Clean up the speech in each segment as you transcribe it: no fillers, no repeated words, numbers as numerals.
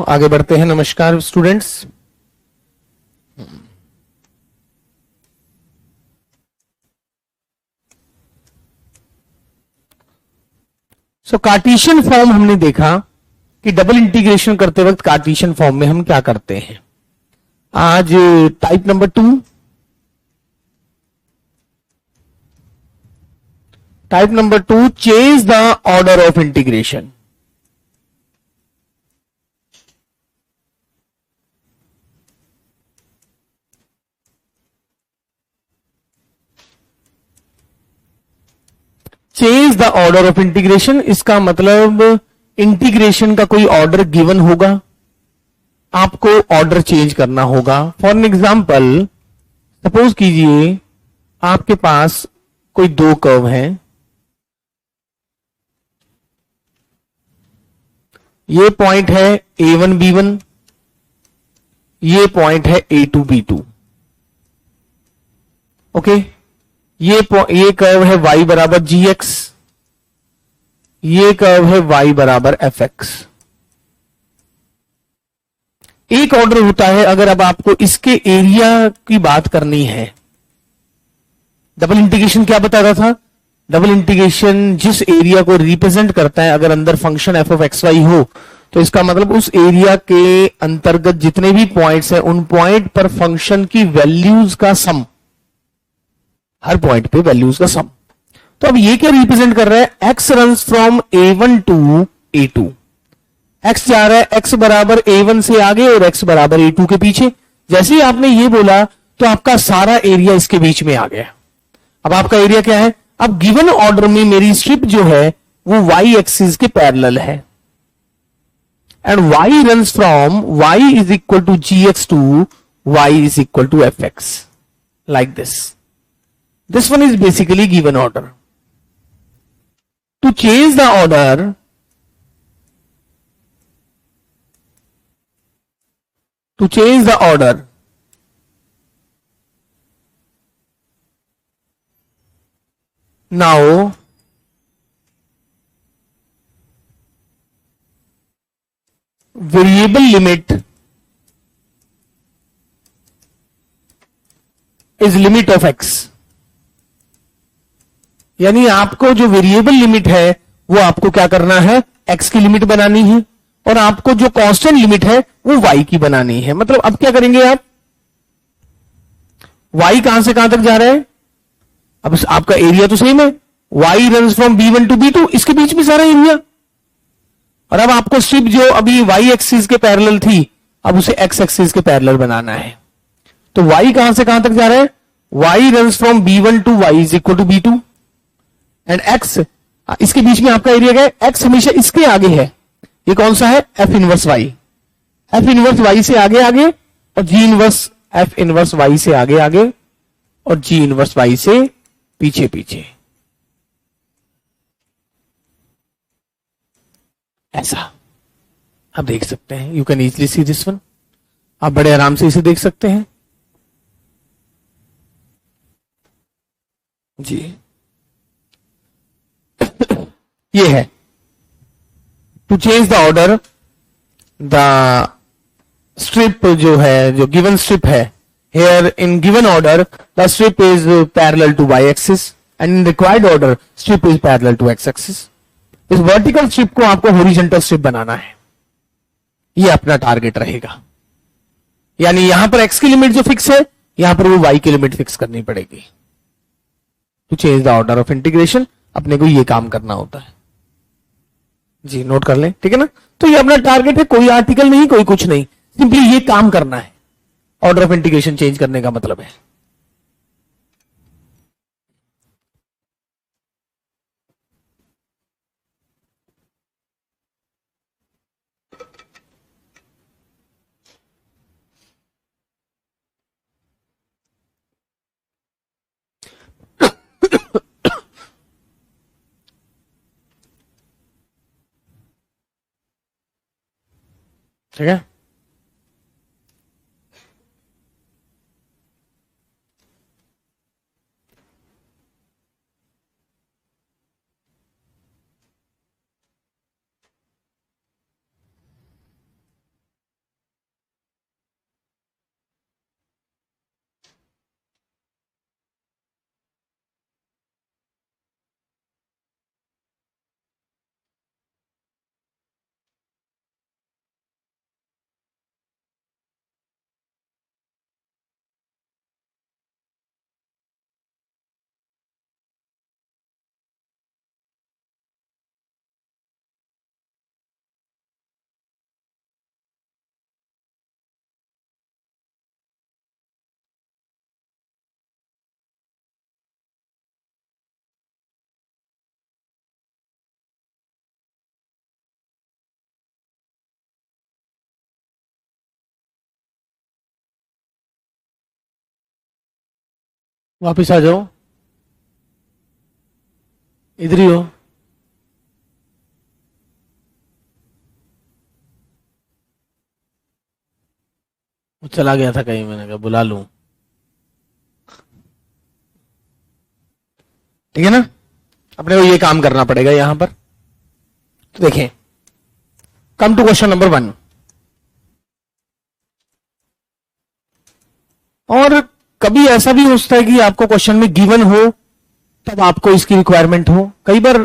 आगे बढ़ते हैं। नमस्कार स्टूडेंट्स। कार्टेशियन फॉर्म हमने देखा कि डबल इंटीग्रेशन करते वक्त कार्टेशियन फॉर्म में हम क्या करते हैं। आज type number 2, change the order of integration. Change the order of integration, इसका मतलब इंटीग्रेशन का कोई ऑर्डर गिवन होगा, आपको ऑर्डर चेंज करना होगा। फॉर एन एग्जाम्पल, सपोज कीजिए आपके पास कोई दो कर्व हैं, ये पॉइंट है A1 B1, ये पॉइंट है A2 B2। ओके, ये कर्व है y बराबर gx, ये कर्व है y बराबर fx। एक ऑर्डर होता है अगर अब आपको इसके एरिया की बात करनी है। डबल इंटीग्रेशन क्या बताता था? डबल इंटीग्रेशन जिस एरिया को रिप्रेजेंट करता है, अगर अंदर फंक्शन f ऑफ xy हो तो इसका मतलब उस एरिया के अंतर्गत जितने भी पॉइंट्स हैं उन पॉइंट पर फंक्शन की वैल्यूज का सम, हर पॉइंट पे वैल्यूज का सम। तो अब ये क्या रिप्रेजेंट कर रहा है? x runs from A1 to A2। x जा रहा है x बराबर A1 से आगे और x बराबर A2 के पीछे। जैसे ही आपने ये बोला तो आपका सारा एरिया इसके बीच में आ गया। अब आपका एरिया क्या है? अब गिवन ऑर्डर में मेरी स्ट्रिप जो है वो y एक्सिस के पैरेलल है, and y runs from y is equal to gx to y is equal to fx, like this. This one is basically given order. To change the order, now variable limit is limit of x। यानी आपको जो variable limit है वो आपको क्या करना है? x की लिमिट बनानी है, और आपको जो कांस्टेंट लिमिट है वो y की बनानी है। मतलब अब क्या करेंगे आप? y कहां से कहां तक जा रहा है? अब आपका एरिया तो सेम है, y runs from B1 to B2, इसके बीच में सारा एरिया। और अब आपको स्ट्रिप जो अभी y एक्सिस के पैरेलल थी, अब उसे x एक्सिस के पैरेलल बनाना है। तो y कहां से कहां तक जा रहा है? y runs from B1 to y is equal to B2, and x इसके बीच में आपका एरिया क्या है? x हमेशा इसके आगे है। ये कौन सा है? f inverse y। f inverse y से आगे आगे, और g inverse f inverse y से आगे आगे, और g इनवर्स y से पीछे पीछे। ऐसा आप देख सकते हैं। You can easily see this one. आप बड़े आराम से इसे देख सकते हैं जी। ये है to change the order, the strip जो है, जो गिवन स्ट्रिप है, here in given order the strip is parallel to y axis, and in required order strip is parallel to x axis. इस वर्टिकल स्ट्रिप को आपको horizontal strip बनाना है, ये अपना टारगेट रहेगा। यानी यहां पर x की लिमिट जो फिक्स है, यहां पर वो y की लिमिट फिक्स करनी पड़ेगी। To change the order of integration अपने को ये काम करना होता है जी। नोट कर लें, ठीक है ना? तो ये अपना टारगेट है, कोई आर्टिकल नहीं, कोई कुछ नहीं, सिंपली ये काम करना है। ऑर्डर ऑफ इंटीग्रेशन चेंज करने का मतलब है ठीक है। वापिस आ जाओ, इधर ही हो। वो चला गया था कहीं, मैंने कहा बुला लूं। ठीक है ना, अपने को ये काम करना पड़ेगा यहां पर। तो देखें, कम टू क्वेश्चन नंबर 1। और कभी ऐसा भी हो सकता है कि आपको क्वेश्चन में गिवन हो तब आपको इसकी रिक्वायरमेंट हो, कई बार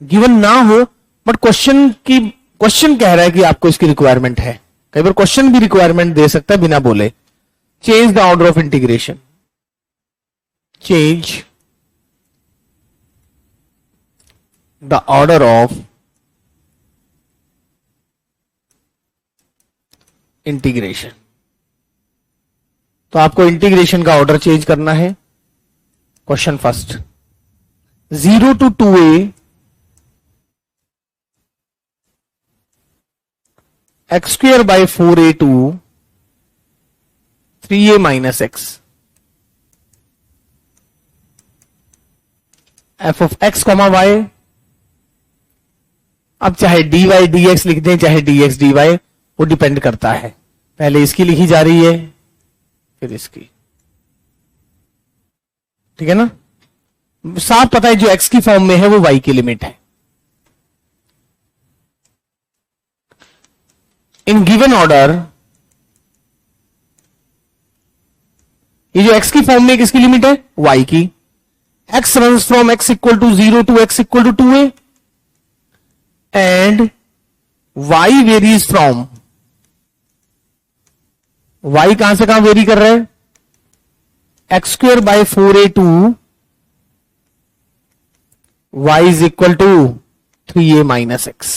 गिवन ना हो बट क्वेश्चन कह रहा है कि आपको इसकी रिक्वायरमेंट है। कई बार क्वेश्चन भी रिक्वायरमेंट दे सकता है बिना बोले। Change the order of integration, change the order of integration. तो आपको इंटीग्रेशन का ऑर्डर चेंज करना है। Question first, 0 to 2a x square by 4a to 3a minus x f of x, y। अब चाहे dy dx लिख दें, चाहे dx dy, वो डिपेंड करता है। पहले इसकी लिखी जा रही है फिर इसकी। ठीक है ना, साफ पता है जो x की फॉर्म में है वो y की लिमिट है। इन गिवन ऑर्डर, ये जो x की फॉर्म में किसकी लिमिट है? y की। x runs from x equal to 0 to x equal to 2a and y varies from, y कहां से कहां वेरी कर रहा है? x square by 4a to y is equal to 3a minus x।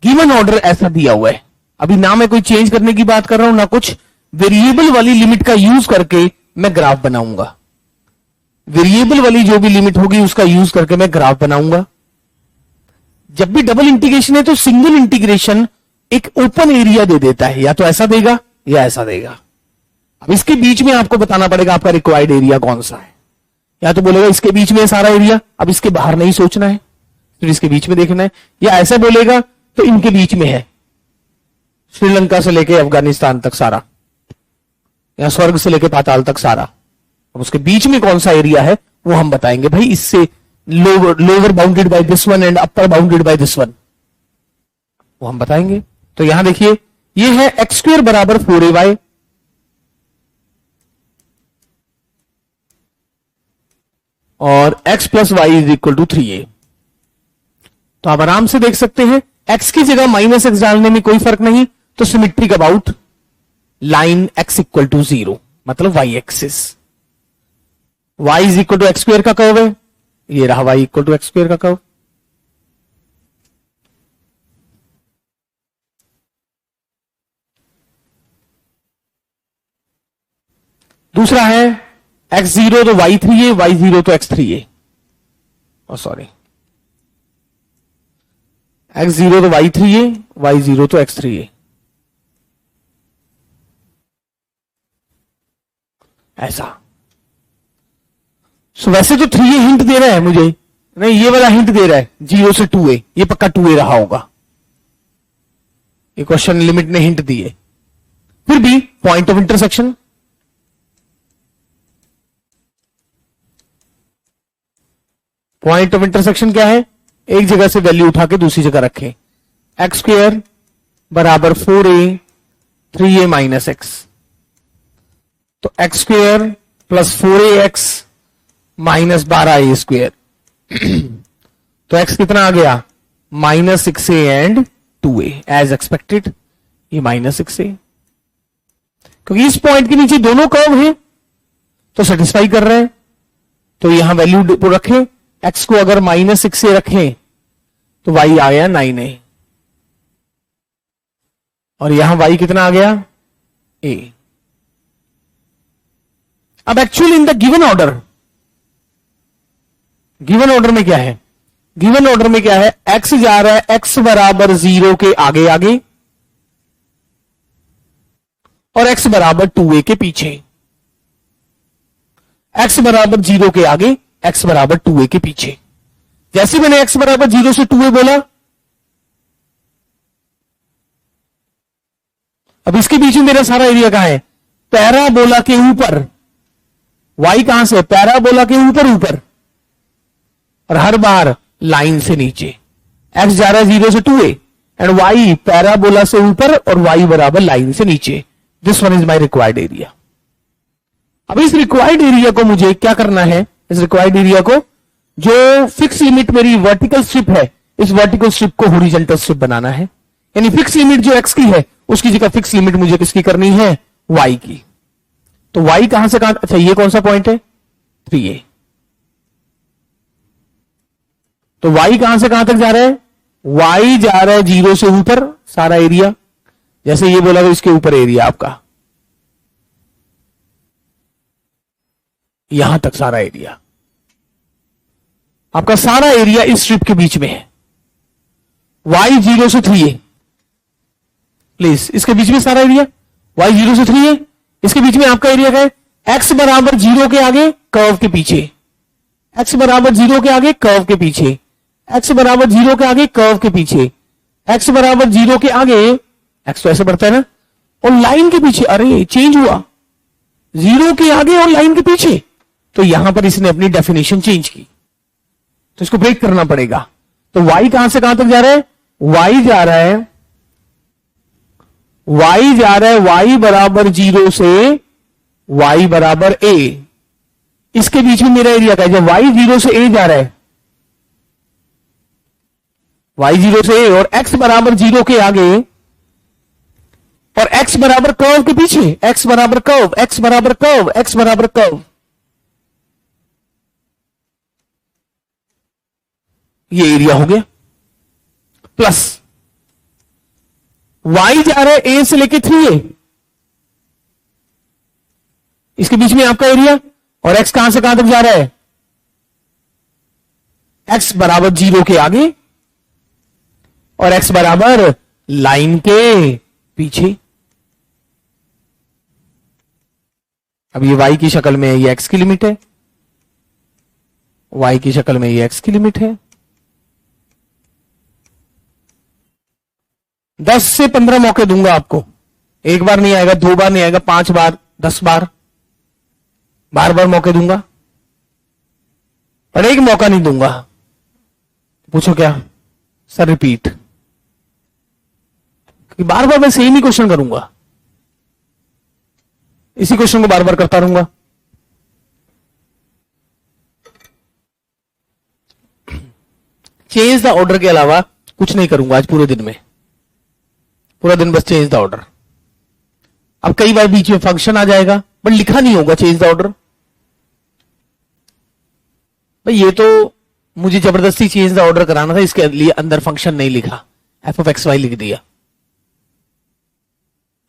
Given order ऐसा दिया हुआ है। अभी ना मैं कोई चेंज करने की बात कर रहा हूं ना कुछ, वेरिएबल वाली लिमिट का यूज करके मैं ग्राफ बनाऊंगा। वेरिएबल वाली जो भी लिमिट होगी उसका यूज करके मैं ग्राफ बनाऊंगा। जब भी डबल इंटीग्रेशन है तो सिंगल इंटीग्रेशन एक ओपन एरिया दे देता है, या तो ऐसा देगा या ऐसा देगा। अब इसके बीच में आपको बताना पड़ेगा आपका रिक्वायर्ड एरिया कौन सा है। या तो बोलेगा इसके बीच में सारा एरिया, अब इसके बाहर नहीं सोचना है, फिर इसके बीच में देखना है। या ऐसा बोलेगा तो इनके बीच में है, श्रीलंका से लेके अफगानिस्तान तक सारा, या स्वर्ग से लेके पाताल तक सारा। अब उसके बीच में कौन सा एरिया है वो हम बताएंगे। भाई इससे lower bounded by this one and upper bounded by this one, वो हम बताएंगे। तो यहां देखिए, ये है एक्स स्क्वायर बराबर 4ay और x plus y is equal to 3a। तो आप आराम से देख सकते हैं, x की जगह माइनस एक्स डालने में कोई फर्क नहीं। तो symmetric about line x equal to 0, मतलब y axis. y is equal to x square का कर्व है, ये रहा y equal to x square का कर्व। दूसरा है x0 तो y3a, y0 तो x3a। सॉरी, x0 तो y3a, y0 तो x3a। ऐसा। वैसे तो 3a हिंट दे रहा है मुझे, नहीं ये वाला हिंट दे रहा है 0 से 2a, ये पक्का 2a रहा होगा। ये क्वेश्चन लिमिट ने हिंट दिए। फिर भी point of intersection, point of intersection क्या है? एक जगह से वैल्यू उठा के दूसरी जगह रखें। एक्स स्क्वेयर बराबर 4a 3a माइनस एक्स, तो x square plus 4ax minus 12a square तो x कितना आ गया? Minus 6a and 2a as expected, ये माइनस 6a, क्योंकि इस पॉइंट के नीचे दोनों कर्व हैं तो सेटिस्फाई कर रहे हैं। तो यहां वैल्यू रखें, x को अगर माइनस 6a रखें तो y आया 9a, और यहां y कितना आ गया? a। अब actually in the given order, given order में क्या है? गिवन ऑर्डर में क्या है? x जा रहा है x बराबर 0 के आगे आगे और x बराबर 2a के पीछे। x बराबर 0 के आगे, x बराबर 2a के पीछे। जैसे मैंने x बराबर 0 से 2a बोला, अब इसके बीच में मेरा सारा एरिया कहां है? पैराबोला के ऊपर। y कहां से? पैराबोला के ऊपर ऊपर, और हर बार लाइन से नीचे। x जा रहा है 0 से 2a एंड y पैराबोला से ऊपर और y बराबर लाइन से नीचे। This one is my required area. अब इस रिक्वायर्ड एरिया को मुझे क्या करना है? इस रिक्वायर्ड एरिया को, जो फिक्स लिमिट मेरी वर्टिकल स्ट्रिप है, इस वर्टिकल स्ट्रिप को हॉरिजॉन्टल स्ट्रिप बनाना है। यानी फिक्स लिमिट जो x की है उसकी जगह फिक्स लिमिट मुझे किसकी करनी है? y की। तो y कहां से कहां? अच्छा, ये कौन सा पॉइंट है? 3a। तो y कहां से कहां तक जा रहा है? y जा रहा है 0 से ऊपर सारा एरिया, जैसे ये बोला तो इसके ऊपर एरिया आपका, यहां तक सारा एरिया, आपका सारा एरिया इस स्ट्रिप के बीच में है। y 0 से 3a, प्लीज इसके बीच में सारा एरिया, y 0 से 3a, इसके बीच में आपका एरिया क्या है? x बराबर 0 के आगे, कर्व के पीछे, x बराबर 0 के आगे, कर्व के पीछे, x बराबर 0 के आगे, कर्व के पीछे, x बराबर 0 के आगे, x तो ऐसे बढ़ता है ना, और लाइन के पीछे। अरे चेंज हुआ, 0 के आगे और लाइन के पीछे, तो यहां पर इसने अपनी डेफिनेशन चेंज की, तो इसको ब्रेक करना पड़ेगा। तो y कहां से कहां तक जा रहा है? y जा रहा है, y जा रहा है y बराबर 0 से y बराबर a, इसके बीच में मेरा एरिया का है। जब y 0 से a जा रहा है, y 0 से a और x बराबर 0 के आगे और x बराबर कर्व के पीछे, x बराबर कर्व, x बराबर कर्व, x बराबर कर्व, ये एरिया हो गया। प्लस y जा रहा है a से लेके 3a, इसके बीच में आपका एरिया, और x कहां से कहां तक जा रहा है? x बराबर 0 के आगे और x बराबर लाइन के पीछे। अब ये y की शक्ल में है, ये x की लिमिट है, y की शक्ल में ये x की लिमिट है। 10 से 15 मौके दूंगा आपको, एक बार नहीं आएगा, 2 बार नहीं आएगा, 5 बार, 10 बार, बार बार मौके दूंगा, पर एक मौका नहीं दूंगा। पूछो क्या? सर रिपीट, क्योंकि बार बार मैं सेम ही क्वेश्चन करूंगा, इसी क्वेश्चन को बार बार करता रहूंगा। चेंज द ऑर्डर के अलावा कुछ नहीं करूंगा आज पूरे दिन में, पूरा दिन बस चेंज द ऑर्डर। अब कई बार बीच में फंक्शन आ जाएगा, बट लिखा नहीं होगा चेंज द ऑर्डर। भाई ये तो मुझे जबरदस्ती चेंज द ऑर्डर कराना था, इसके लिए अंदर फंक्शन नहीं लिखा, एफ ऑफ एक्स वाई लिख दिया।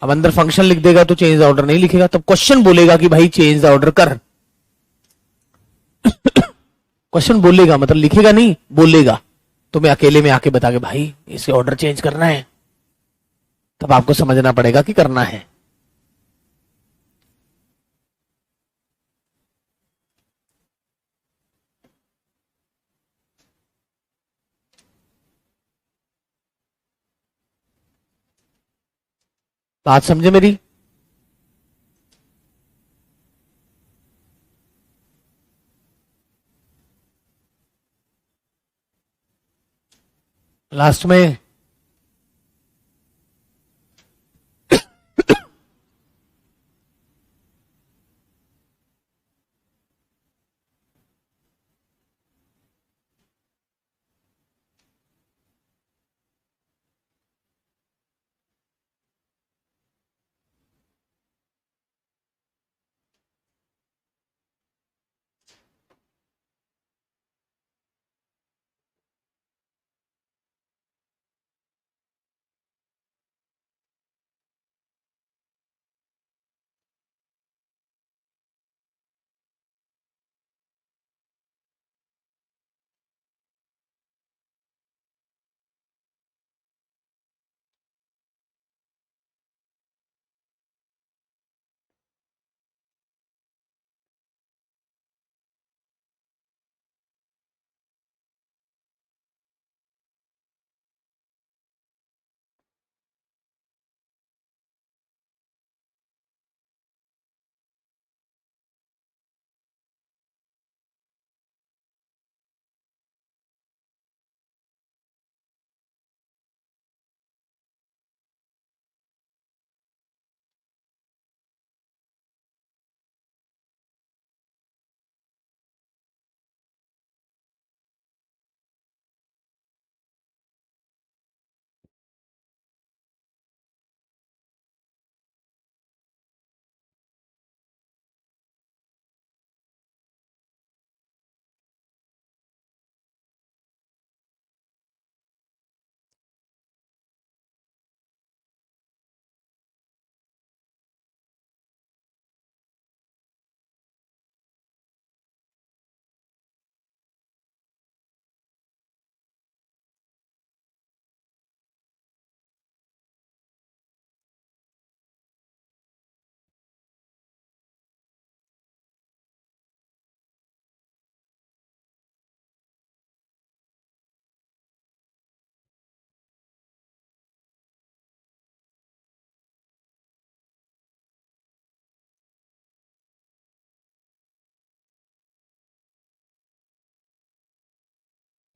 अब अंदर फंक्शन लिख देगा तो चेंज द ऑर्डर नहीं लिखेगा, तब क्वेश्चन बोलेगा कि भाई चेंज द ऑर्डर कर। क्वेश्चन बोलेगा मतलब लिखेगा नहीं, बोलेगा, तो मैं अकेले में आके बता के भाई इसे ऑर्डर चेंज करना है, तब आपको समझना पड़ेगा कि करना है। बात समझे मेरी? लास्ट में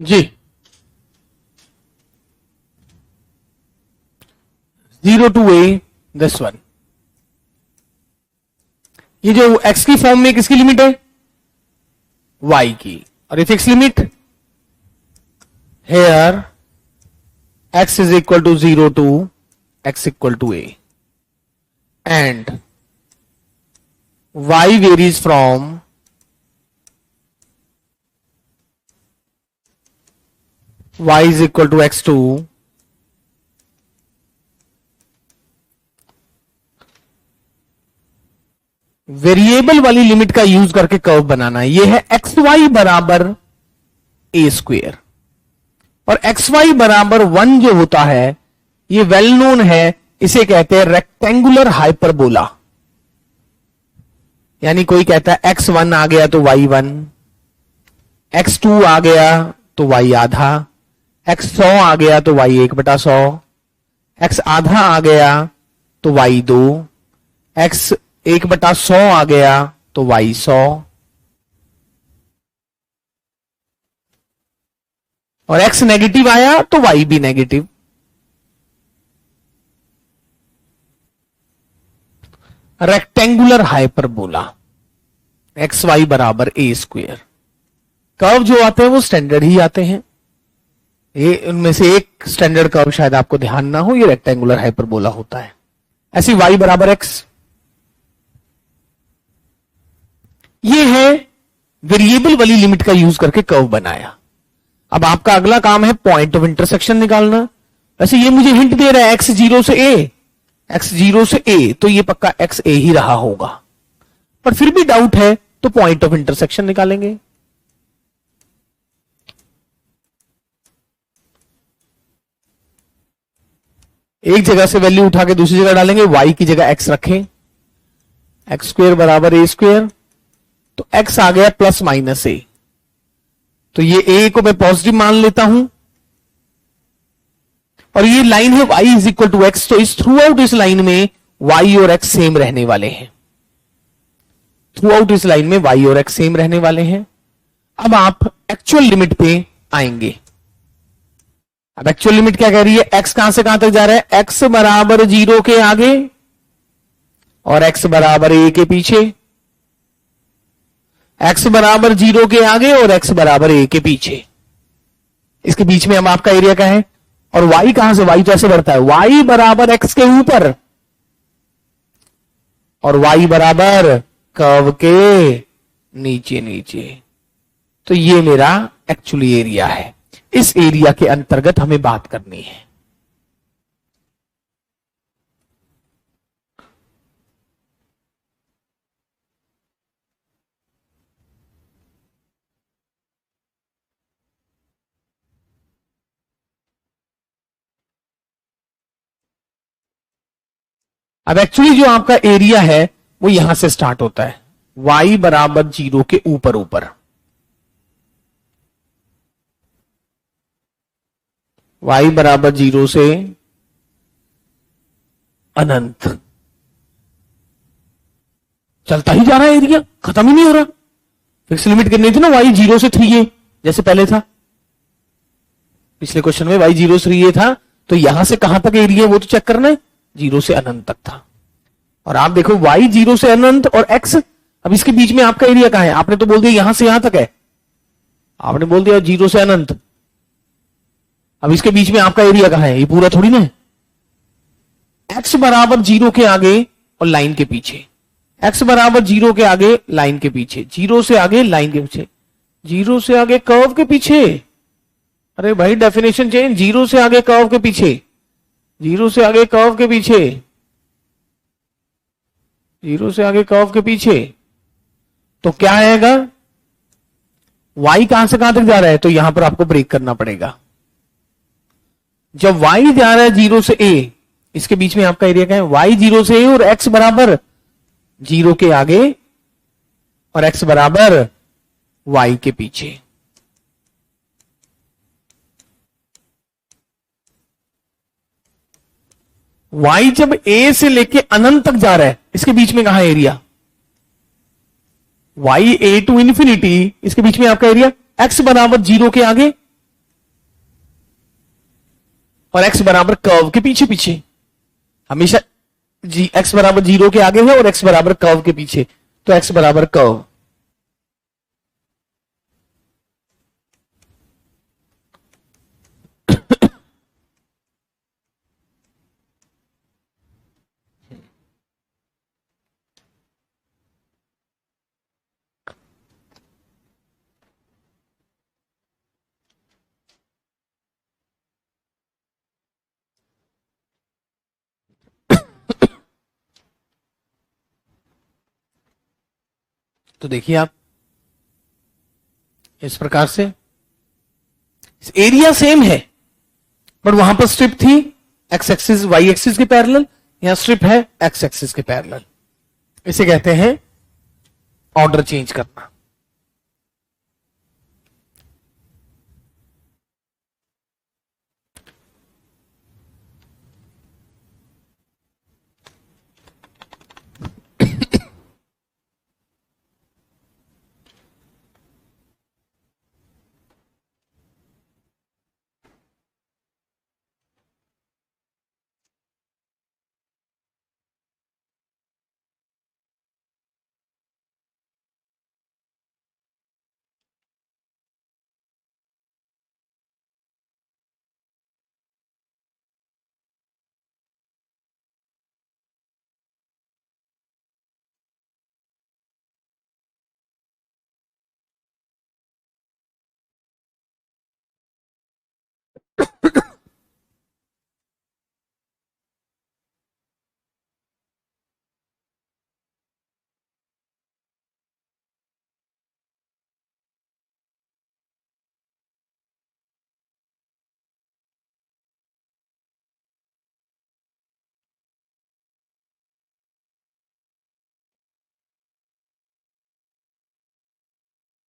जी 0 to a this one, ये जो x की फॉर्म में किसकी लिमिट है? y की, और ये fix limit here x is equal to 0 to x equal to a and y varies from y is equal to x to variable वाली लिमिट का यूज करके कर्व बनाना है। ये है एक्स वाई बराबर ए स्क्वेयर, और एक्स वाई बराबर 1 जो होता है ये वेल नोन है, इसे कहते हैं रेक्टेंगुलर हाइपरबोला। यानी कोई कहता है x1 आ गया तो y1, x2 आ गया तो y आधा, x100 आ गया तो y 1/100, x आधा आ गया तो y 2, x 1/100 आ गया तो y 100, और x नेगेटिव आया तो y भी negative. Rectangular hyperbola x y बराबर ए स्क्वेयर। कर्व जो आते हैं वो स्टैंडर्ड ही आते हैं, ये उनमें से एक स्टैंडर्ड कर्व शायद आपको ध्यान ना हो, ये रेक्टेंगुलर हाइपरबोला होता है। ऐसी y बराबर x, ये है वेरिएबल वाली लिमिट का यूज करके कर्व बनाया। अब आपका अगला काम है पॉइंट ऑफ इंटरसेक्शन निकालना। वैसे ये मुझे हिंट दे रहा है x 0 से a, x 0 से a, तो ये पक्का x a ही रहा होगा, पर फिर भी डाउट है तो पॉइंट ऑफ इंटरसेक्शन निकालेंगे। एक जगह से वैल्यू उठा के दूसरी जगह डालेंगे, y की जगह x रखें, एक्स स्क्वेयर बराबर a स्क्वेयर, तो x आ गया प्लस माइनस a, तो ये a को मैं पॉजिटिव मान लेता हूं और ये लाइन है y is equal to x, तो इस थ्रू आउट इस लाइन में y और x सेम रहने वाले हैं। थ्रू आउट इस लाइन में y और x सेम रहने वाले हैं। अब आप एक्चुअल लिमिट पे आएंगे। अब एक्चुअल लिमिट क्या कह रही है, x कहां से कहां तक जा रहा है, x बराबर 0 के आगे और x बराबर a के पीछे, x बराबर 0 के आगे और x बराबर a के पीछे। इसके बीच में हम आपका एरिया क्या है, और y कहां से, y तो ऐसे बढ़ता है, y बराबर x के ऊपर और y बराबर कर्व के नीचे नीचे। तो ये मेरा एक्चुअली एरिया है। इस एरिया के अंतर्गत हमें बात करनी है। अब एक्चुअली जो आपका एरिया है वो यहां से स्टार्ट होता है, y बराबर 0 के ऊपर ऊपर, y बराबर 0 से अनंत चलता ही जा रहा है, एरिया खत्म ही नहीं हो रहा। फिक्स लिमिट करनी थी ना, y 0 से 3a जैसे पहले था, पिछले क्वेश्चन में y 0 से 3a था, तो यहां से कहां तक एरिया वो तो चेक करना है, 0 से अनंत तक था। और आप देखो y 0 से अनंत और x, अब इसके बीच में आपका एरिया कहां है, आपने तो बोल दिया यहां से यहां तक है, आपने बोल दिया 0 से अनंत। अब इसके बीच में आपका एरिया कहां है, ये पूरा थोड़ी ना है। x बराबर 0 के आगे और लाइन के पीछे, x बराबर 0 के आगे लाइन के पीछे, 0 से आगे लाइन के पीछे, 0 से आगे कर्व के पीछे। अरे भाई डेफिनेशन चेंज, 0 से आगे कर्व के पीछे, 0 से आगे कर्व के पीछे, 0 से आगे कर्व के पीछे। तो क्या आएगा, y कहां से कहां तक जा रहा है, तो यहां पर आपको ब्रेक करना पड़ेगा। जब y जा रहा है 0 से a, इसके बीच में आपका एरिया क्या है, y 0 से a और x बराबर 0 के आगे और x बराबर y के पीछे। y जब a से लेके अनंत तक जा रहा है, इसके बीच में कहां area, y a to infinity, इसके बीच में आपका एरिया x बराबर 0 के आगे और x बराबर कर्व के पीछे पीछे। हमेशा x बराबर 0 के आगे है और x बराबर कर्व के पीछे, तो x बराबर कर्व। तो देखिए आप इस प्रकार से एरिया सेम है, बट वहां पर स्ट्रिप थी एक्स एक्सिस वाई एक्सिस के पैरेलल, यहां स्ट्रिप है एक्स एक्सिस के पैरेलल। इसे कहते हैं ऑर्डर चेंज करना।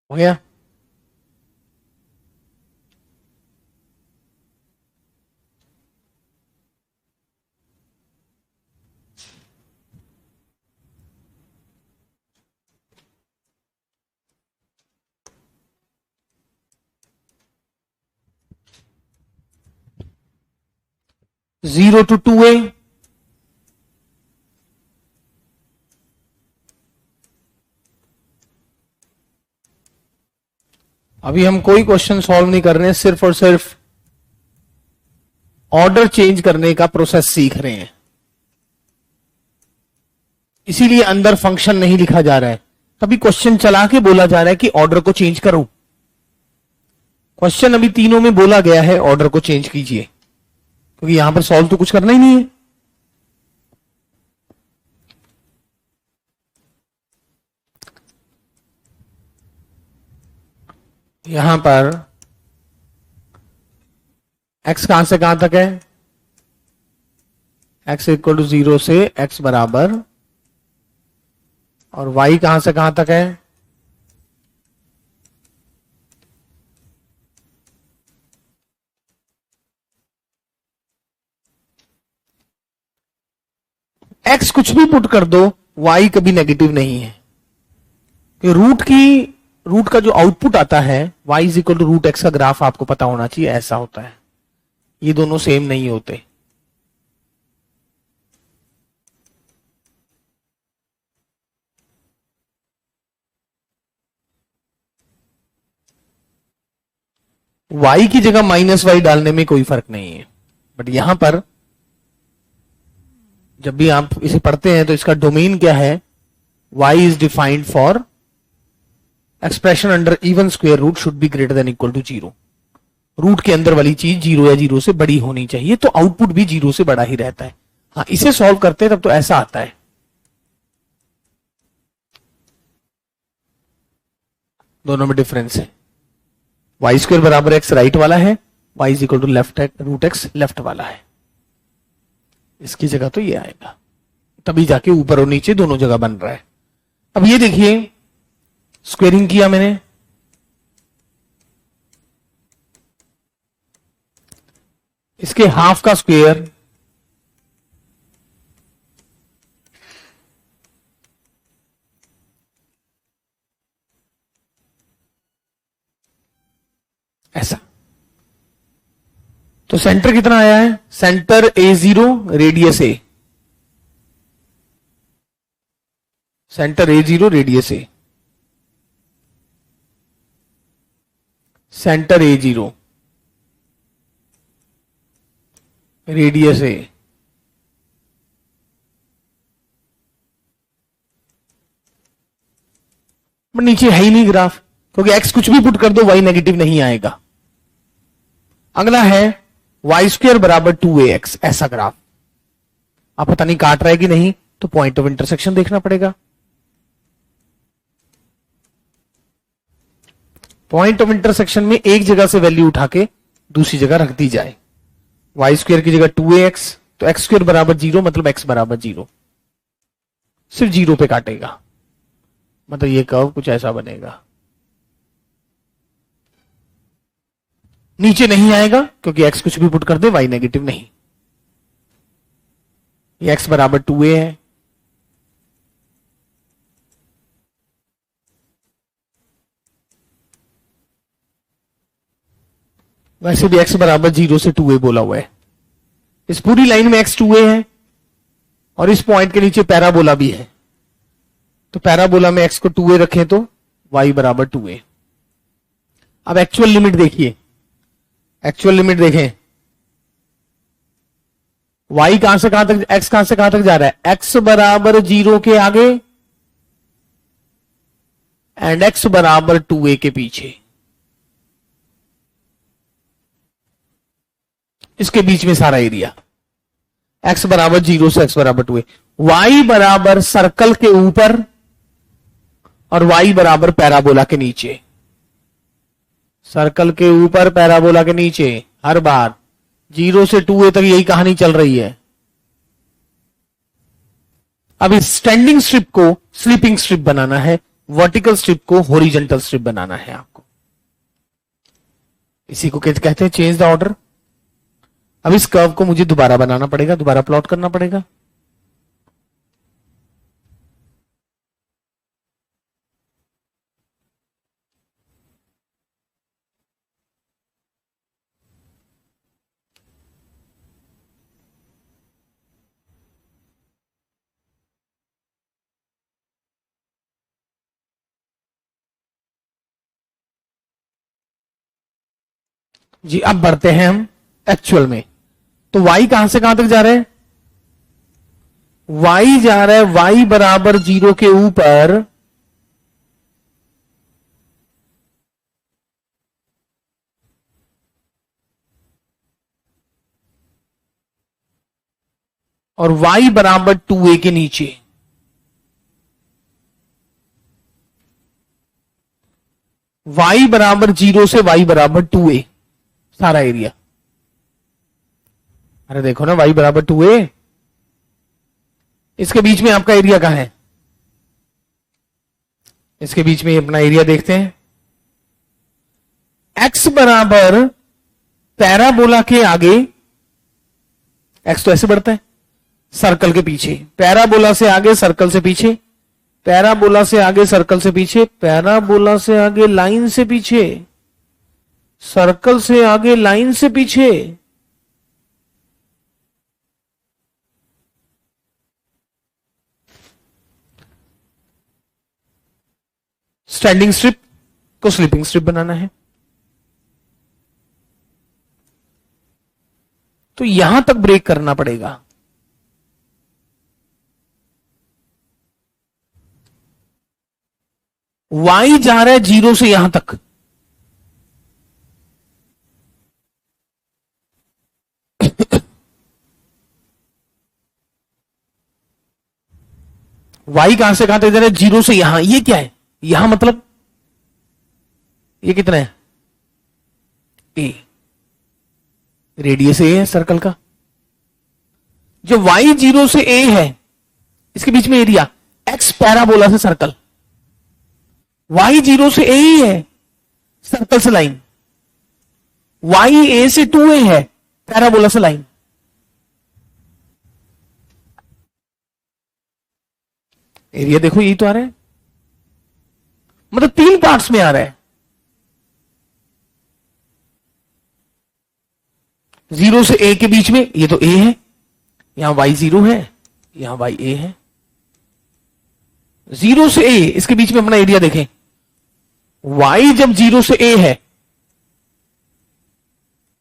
हो गया। 0 to 2a, अभी हम कोई क्वेश्चन सॉल्व नहीं कर रहे हैं, सिर्फ और सिर्फ ऑर्डर चेंज करने का प्रोसेस सीख रहे हैं, इसीलिए अंदर फंक्शन नहीं लिखा जा रहा है। तभी क्वेश्चन चला के बोला जा रहा है कि ऑर्डर को चेंज करो। क्वेश्चन अभी तीनों में बोला गया है ऑर्डर को चेंज कीजिए, क्योंकि यहां पर सॉल्व तो कुछ करना ही नहीं है। यहां पर x कहां से कहां तक है, x इक्वल टू 0 से x बराबर, और y कहां से कहां तक है, x कुछ भी पुट कर दो, y कभी नेगेटिव नहीं है। कि रूट का जो आउटपुट आता है y is equal to root x का ग्राफ आपको पता होना चाहिए, ऐसा होता है। ये दोनों सेम नहीं होते। y की जगह माइनस वाई डालने में कोई फर्क नहीं है, बट यहां पर जब भी आप इसे पढ़ते हैं तो इसका डोमेन क्या है, y is defined for expression under even square root should be greater than equal to 0। Root के अंदर वाली चीज 0 या 0 से बड़ी होनी चाहिए, तो आउटपुट भी 0 से बड़ा ही रहता है। हाँ, इसे सॉल्व करते हैं तब तो ऐसा आता है। दोनों में डिफरेंस है। वाई स्क्वायर बराबर एक्स राइट वाला है, y is equal to left root x left वाला है। इसकी जगह तो ये आएगा, तभी जाके ऊपर और नीचे दोनों जगह बन रहा है। अब ये देखिए, स्क्वेयरिंग किया मैंने, इसके हाफ का स्क्वेयर ऐसा, तो सेंटर कितना आया है, centre A0 radius A, centre A0 radius A, centre A0 radius A, नीचे है ही नहीं ग्राफ, क्योंकि x कुछ भी पुट कर दो y नेगेटिव नहीं आएगा। अगला है वाई स्क्वायर बराबर 2ax, ऐसा ग्राफ। आप पता नहीं काट रहा है कि नहीं, तो पॉइंट ऑफ इंटरसेक्शन देखना पड़ेगा। पॉइंट ऑफ इंटरसेक्शन में एक जगह से वैल्यू उठा के दूसरी जगह रख दी जाए। वाई स्क्वायर की जगह 2ax, तो एक्स स्क्वायर बराबर 0, मतलब x बराबर 0, सिर्फ 0 पे काटेगा, मतलब ये कर्व कुछ ऐसा बनेगा। नीचे नहीं आएगा क्योंकि x कुछ भी पुट कर दे y नेगेटिव नहीं। ये x बराबर 2a है, वैसे भी x बराबर 0 से 2a बोला हुआ है। इस पूरी लाइन में x 2a है और इस पॉइंट के नीचे पैराबोला भी है, तो पैराबोला में x को 2a रखें तो y बराबर 2a। अब एक्चुअल लिमिट देखिए, एक्चुअल लिमिट देखें, y कहां से कहां तक, x कहां से कहां तक जा रहा है, x बराबर 0 के आगे एंड x बराबर 2a के पीछे, इसके बीच में सारा एरिया, x बराबर 0 से x बराबर 2a। y बराबर सर्कल के ऊपर और y बराबर पैराबोला के नीचे, सर्कल के ऊपर पैराबोला के नीचे, हर बार 0 से 2a तक यही कहानी चल रही है। अब इस स्टैंडिंग स्ट्रिप को स्लीपिंग स्ट्रिप बनाना है, वर्टिकल स्ट्रिप को हॉरिजॉन्टल स्ट्रिप बनाना है आपको। इसी को कहते हैं चेंज द ऑर्डर। अब इस कर्व को मुझे दोबारा बनाना पड़ेगा, दोबारा प्लॉट करना पड़ेगा। जी अब बढ़ते हैं हम एक्चुअल में। तो y कहां से कहां तक जा रहा है? y जा रहा है y बराबर 0 के ऊपर और y बराबर 2a के नीचे। y बराबर 0 से y बराबर 2a सारा एरिया। अरे देखो ना y बराबर 2a, इसके बीच में आपका एरिया कहां है? इसके बीच में अपना एरिया देखते हैं। x बराबर पैराबोला के आगे, x तो ऐसे बढ़ता है सर्कल के पीछे, पैराबोला से आगे सर्कल से पीछे, पैराबोला से आगे सर्कल से पीछे, पैराबोला से आगे लाइन से पीछे, सर्कल से आगे लाइन से पीछे। स्टैंडिंग स्ट्रिप को स्लीपिंग स्ट्रिप बनाना है। तो यहां तक ब्रेक करना पड़ेगा। y जा रहा है 0 से यहां तक, y कहां से कहां तक जा रहा है? 0 से यहां। ये क्या है? यहां मतलब ये कितना है? a, रेडियस a है सर्कल का। जो y 0 से a है इसके बीच में एरिया, x पैराबोला से सर्कल, y 0 से a ही है सर्कल से लाइन, y a से 2a है पैराबोला से लाइन। एरिया देखो यही तो आ रहा है, मतलब 3 पार्ट्स में आ रहा है। 0 से a के बीच में ये तो a है, यहां y 0 है, यहां y a है। 0 से a इसके बीच में अपना एरिया देखें, y जब 0 से a है,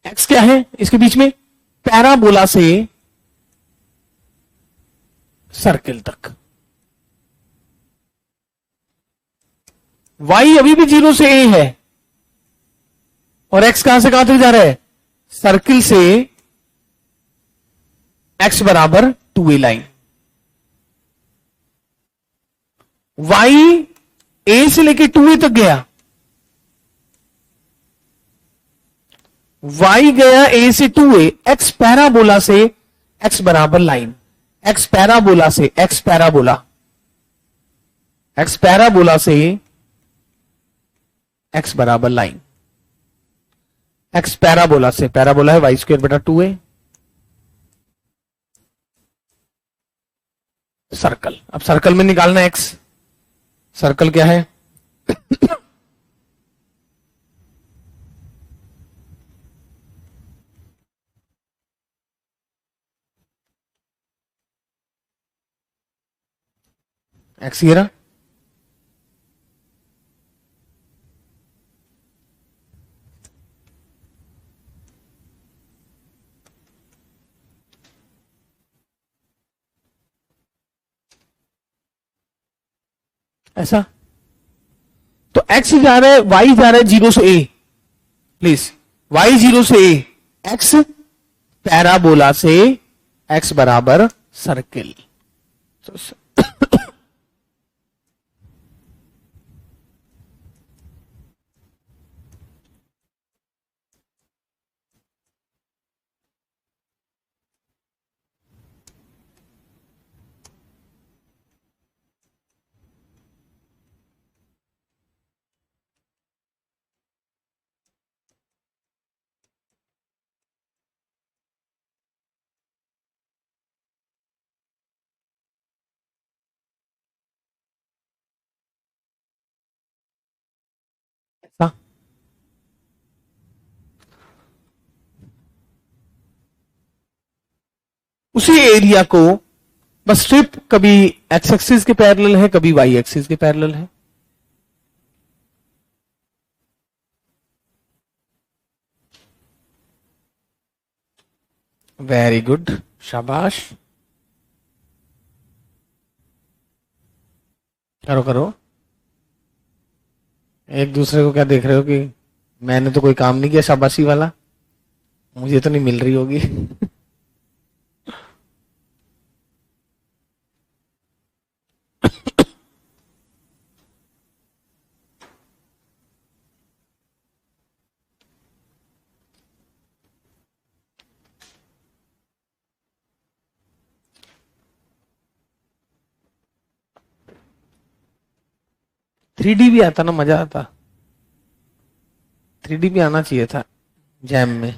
x क्या है इसके बीच में? पैराबोला से सर्कल तक। y अभी भी 0 से a है और x कहां से कहां तक जा रहा है? सर्किल से x बराबर 2a लाइन। y a से लेके 2a तक गया, y गया a से 2a, x पैराबोला से x बराबर लाइन, x पैराबोला से x पैराबोला, x पैराबोला से x बराबर लाइन, x पैराबोला से, पैराबोला है y स्क्वायर बटा 2a सर्कल। अब सर्कल में निकालना है x, सर्कल क्या है? x ये रहा, ऐसा। तो x जा रहा है, y जा रहा है 0 से a, प्लीज y 0 से a, x पैराबोला से x बराबर सर्किल। उसी एरिया को बस स्ट्रिप कभी एक्स एक्सिस के पैरेलल है, कभी वाई एक्सिस के पैरेलल है। वेरी गुड, शाबाश, करो करो। एक दूसरे को क्या देख रहे हो कि मैंने तो कोई काम नहीं किया शाबाशी वाला, मुझे तो नहीं मिल रही होगी। थ्री डी भी आता ना, मजा आता। थ्री डी भी आना चाहिए था जैम में।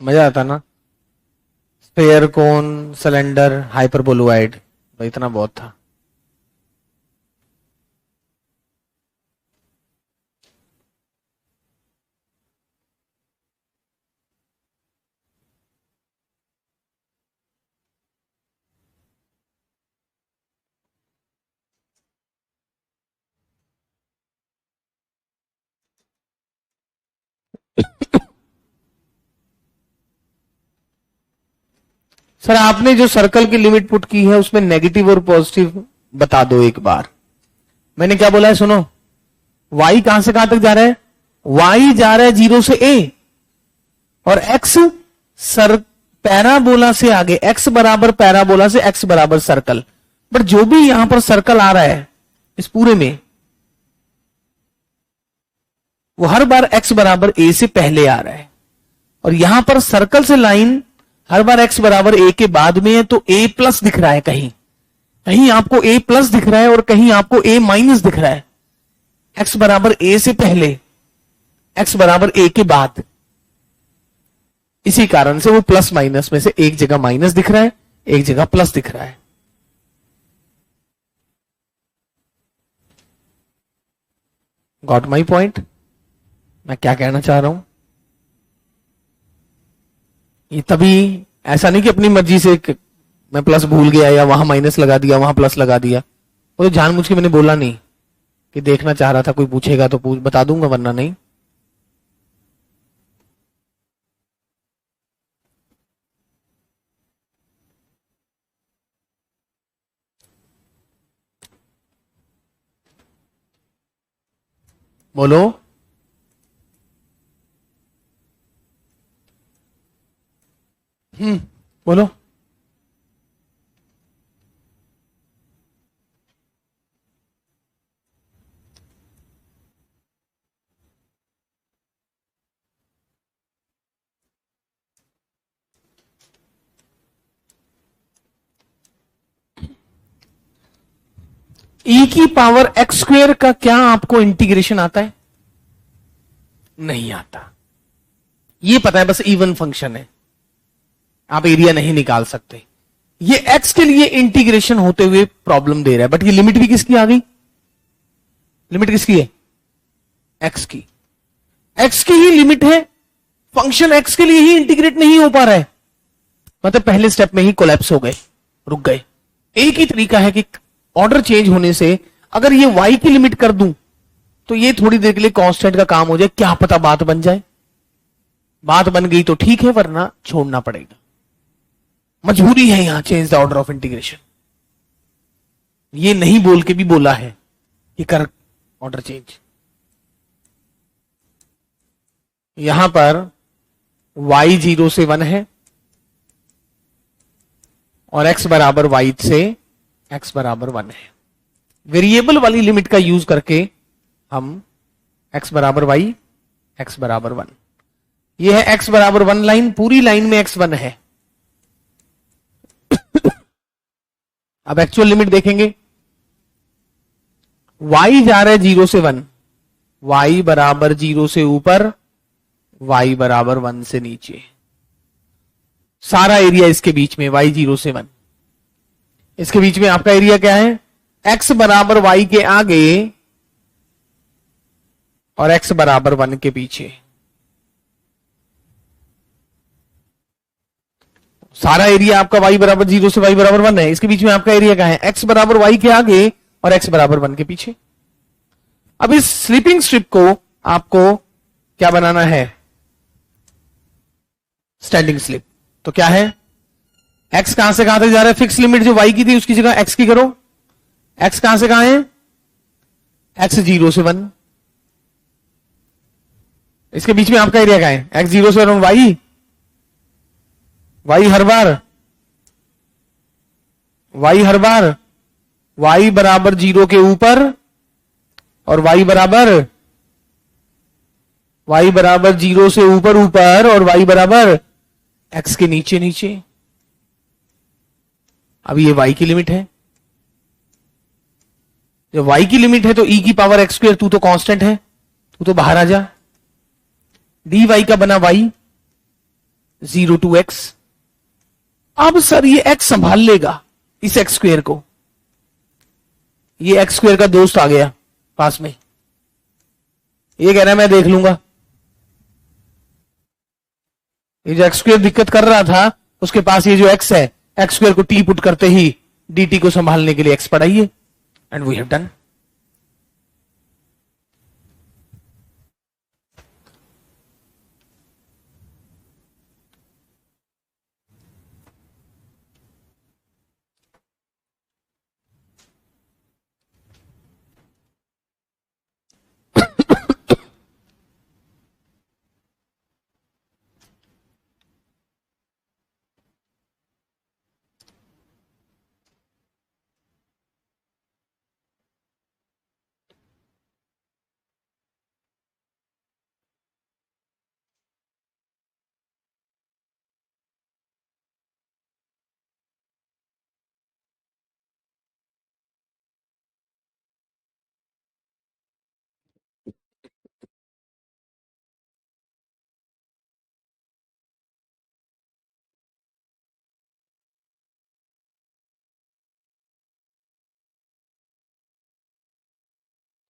मजा आता ना। स्फेयर, कोन, सिलेंडर, हाइपरबोलॉइड, तो इतना बहुत था। सर आपने जो सर्कल की लिमिट पुट की है उसमें नेगेटिव और पॉजिटिव बता दो एक बार। मैंने क्या बोला है सुनो, y कहां से कहां तक जा रहा है? y जा रहा है 0 से a, और x सर पैराबोला से आगे, x बराबर पैराबोला से x बराबर सर्कल। बट जो भी यहां पर सर्कल आ रहा है इस पूरे में, वो हर बार x बराबर a से पहले आ रहा है, और यहां पर सर्कल से लाइन हर बार x बराबर a के बाद में है, तो a प्लस दिख रहा है, कहीं कहीं आपको a प्लस दिख रहा है और कहीं आपको a माइनस दिख रहा है। x बराबर a से पहले, x बराबर a के बाद, इसी कारण से वो प्लस माइनस में से एक जगह माइनस दिख रहा है, एक जगह प्लस दिख रहा है। Got my point? मैं क्या कहना चाह रहा हूं, ये तभी ऐसा नहीं कि अपनी मर्जी से मैं प्लस भूल गया या वहां माइनस लगा दिया, वहां प्लस लगा दिया। वो तो जानबूझ के मैंने बोला नहीं कि देखना चाह रहा था, कोई पूछेगा तो बता दूंगा, वरना नहीं। बोलो। बोलो। e की पावर एक्स स्क्वेयर का क्या आपको इंटीग्रेशन आता है? नहीं आता। ये पता है बस इवन फंक्शन है, आप एरिया नहीं निकाल सकते। ये x के लिए इंटीग्रेशन होते हुए प्रॉब्लम दे रहा है, बट ये लिमिट भी किसकी आ गई? लिमिट किसकी है? x की। x की ही लिमिट है, फंक्शन x के लिए ही इंटीग्रेट नहीं हो पा रहा है, मतलब पहले स्टेप में ही कोलैप्स हो गए, रुक गए। एक ही तरीका है कि ऑर्डर चेंज होने से अगर ये y की लिमिट कर दूं तो ये थोड़ी देर के लिए कांस्टेंट का काम हो जाए, क्या पता बात बन जाए। बात बन गई तो ठीक है, वरना छोड़ना पड़ेगा। मजबूरी है यहां change the order of integration. ये नहीं बोल के भी बोला है कि कर ऑर्डर चेंज। यहां पर y 0 से 1 है और x बराबर y से x बराबर 1 है। वेरिएबल वाली लिमिट का यूज करके हम x बराबर y, x बराबर 1, यह है x बराबर 1 लाइन, पूरी लाइन में x 1 है। अब एक्चुअल लिमिट देखेंगे, y जा रहा है 0 से 1, y बराबर 0 से ऊपर, y बराबर 1 से नीचे, सारा एरिया इसके बीच में y 0 से 1, इसके बीच में आपका एरिया क्या है? x बराबर y के आगे और x बराबर 1 के पीछे। सारा एरिया आपका y बराबर 0 से y बराबर 1 है, इसके बीच में आपका एरिया क्या है, x बराबर y के आगे और x बराबर 1 के पीछे। अब इस स्लीपिंग स्ट्रिप को आपको क्या बनाना है, स्टैंडिंग स्लिप। तो क्या है, x कहां से कहां तक जा रहा है, फिक्स लिमिट जो y की थी उसकी जगह x की करो। x कहां से कहां है, x 0 से 1। इसके बीच में आपका एरिया क्या है, x 0 से 1, y हर बार y बराबर 0 के ऊपर और y बराबर 0 से ऊपर और y बराबर x के नीचे नीचे। अब ये y की लिमिट है, जब y की लिमिट है तो e की पावर x स्क्वायर, तू तो कांस्टेंट है, तू तो बाहर आ जा। dy का बना y 0 to x। अब सर ये x संभाल लेगा इस x स्क्वायर को, ये x स्क्वायर का दोस्त आ गया पास में, ये कह रहा है मैं देख लूंगा। ये जो x स्क्वायर दिक्कत कर रहा था उसके पास ये जो x है, x स्क्वायर को t पुट करते ही dt को संभालने के लिए x पढ़ाइए, and we have done.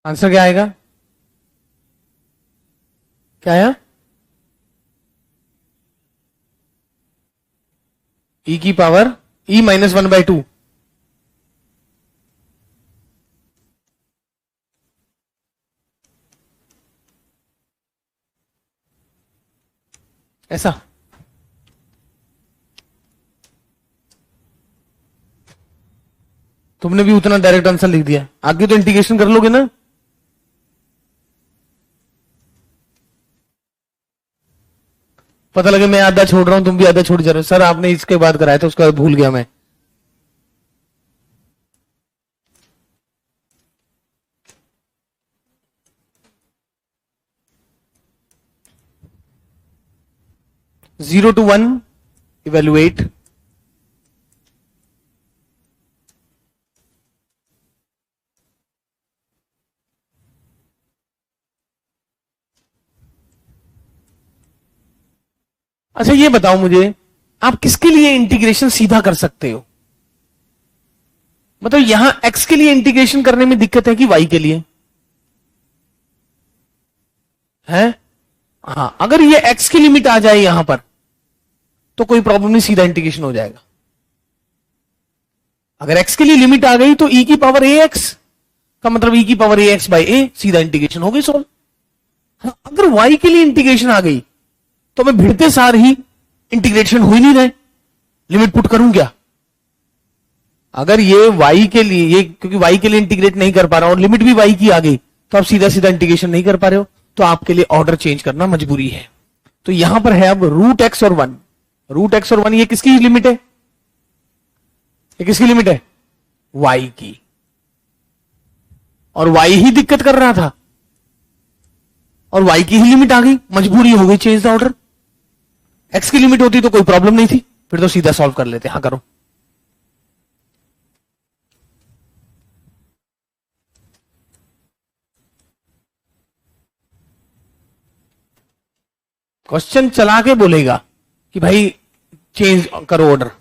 Answer क्या आएगा, क्या आया, e की पावर e माइनस 1/2। ऐसा तुमने भी उतना डायरेक्ट आंसर लिख दिया, आगे तो इंटीग्रेशन कर लोगे ना। पता लगे मैं आधा छोड़ रहा हूं, तुम भी आधा छोड़ जा रहे हो। सर आपने इसके बाद कराया था, उसका भूल गया मैं। जीरो टू 1 इवेल्युएट, अच्छा ये बताओ मुझे, आप किसके लिए इंटीग्रेशन सीधा कर सकते हो, मतलब यहां x के लिए इंटीग्रेशन करने में दिक्कत है कि y के लिए है। हाँ, अगर ये x की लिमिट आ जाए यहां पर तो कोई प्रॉब्लम नहीं, सीधा इंटीग्रेशन हो जाएगा। अगर x के लिए लिमिट आ गई तो e की पावर ax का मतलब e की पावर ax बाई a, सीधा इंटीग्रेशन हो गई सॉल्व। हाँ, अगर y के लिए इंटीग्रेशन आ गई तो मैं भिड़ते सार ही इंटीग्रेशन हो ही नहीं रहे, लिमिट पुट करूं क्या। अगर ये y के लिए, ये क्योंकि y के लिए इंटीग्रेट नहीं कर पा रहा और लिमिट भी y की आ गई तो आप सीधा सीधा इंटीग्रेशन नहीं कर पा रहे हो, तो आपके लिए ऑर्डर चेंज करना मजबूरी है। तो यहां पर है अब रूट एक्स और 1, रूट एक्स और 1 ये किसकी लिमिट है, ये किसकी लिमिट है, y की, और y ही दिक्कत कर रहा था और y की ही लिमिट आ गई, मजबूरी हो गई चेंज द ऑर्डर। x की लिमिट होती तो कोई प्रॉब्लम नहीं थी, फिर तो सीधा सॉल्व कर लेते। हाँ करो। क्वेश्चन चला के बोलेगा कि भाई चेंज करो ऑर्डर।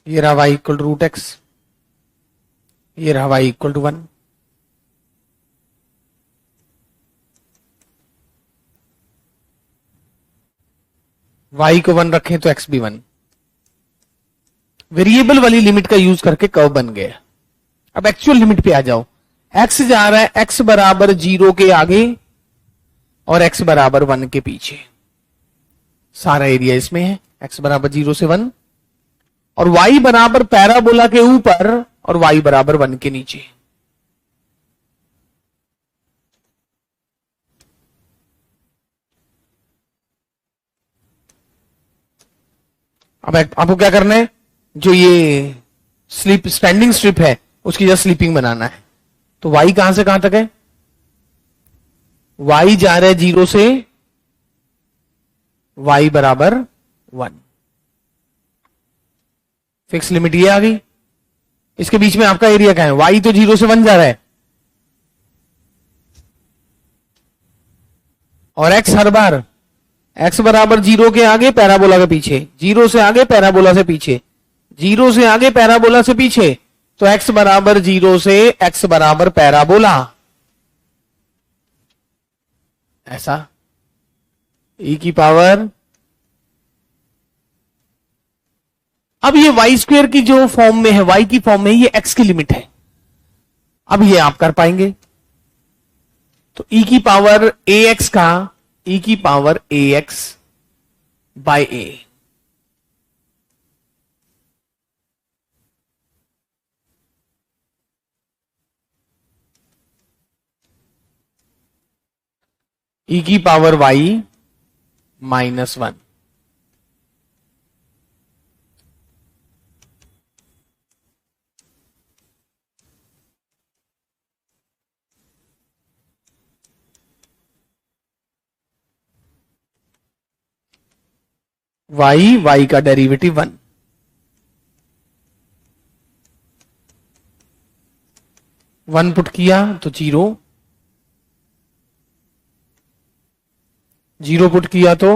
ये रहा y equal to root x, ये रहा y इक्वल टू 1। y को 1 रखें तो x भी 1। वेरिएबल वाली लिमिट का यूज करके कर्व बन गया। अब एक्चुअल लिमिट पे आ जाओ। x जा रहा है x बराबर 0 के आगे और x बराबर 1 के पीछे। सारा एरिया इसमें है, x बराबर 0 से 1 और y बराबर पैराबोला के ऊपर और y बराबर 1 के नीचे। अब आपको क्या करना है, जो ये स्लीप स्टैंडिंग स्ट्रिप है उसकी जस्ट स्लीपिंग बनाना है। तो y कहां से कहां तक है, y जा रहा है 0 से y बराबर 1। फिक्स लिमिट ये आ गई। इसके बीच में आपका एरिया क्या है, y तो 0 से 1 जा रहा है और x हर बार x बराबर 0 के आगे पैराबोला के पीछे, 0 से आगे पैराबोला से पीछे, 0 से आगे पैराबोला से पीछे। तो x बराबर 0 से x बराबर पैराबोला, ऐसा e की पावर। अब ये y स्क्वायर की जो फॉर्म में है, y की फॉर्म में, ये x की लिमिट है। अब ये आप कर पाएंगे। तो e की पावर ax का e की power ax by a, e की पावर y माइनस 1। y का डेरिवेटिव 1। वन पुट किया तो 0, 0 पुट किया तो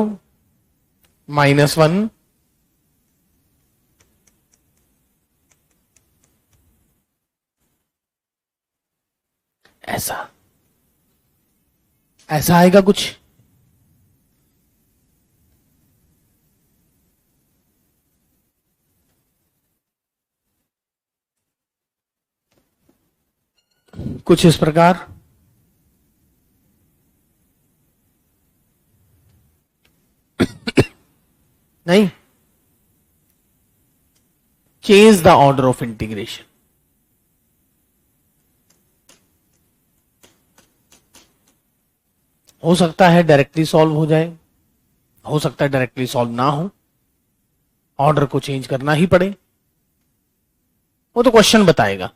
-1, ऐसा ऐसा आएगा कुछ। कुछ इस प्रकार। नहीं, change the order of integration. हो सकता है डायरेक्टली सॉल्व हो जाए, हो सकता है डायरेक्टली सॉल्व ना हो, ऑर्डर को चेंज करना ही पड़े, वो तो क्वेश्चन बताएगा।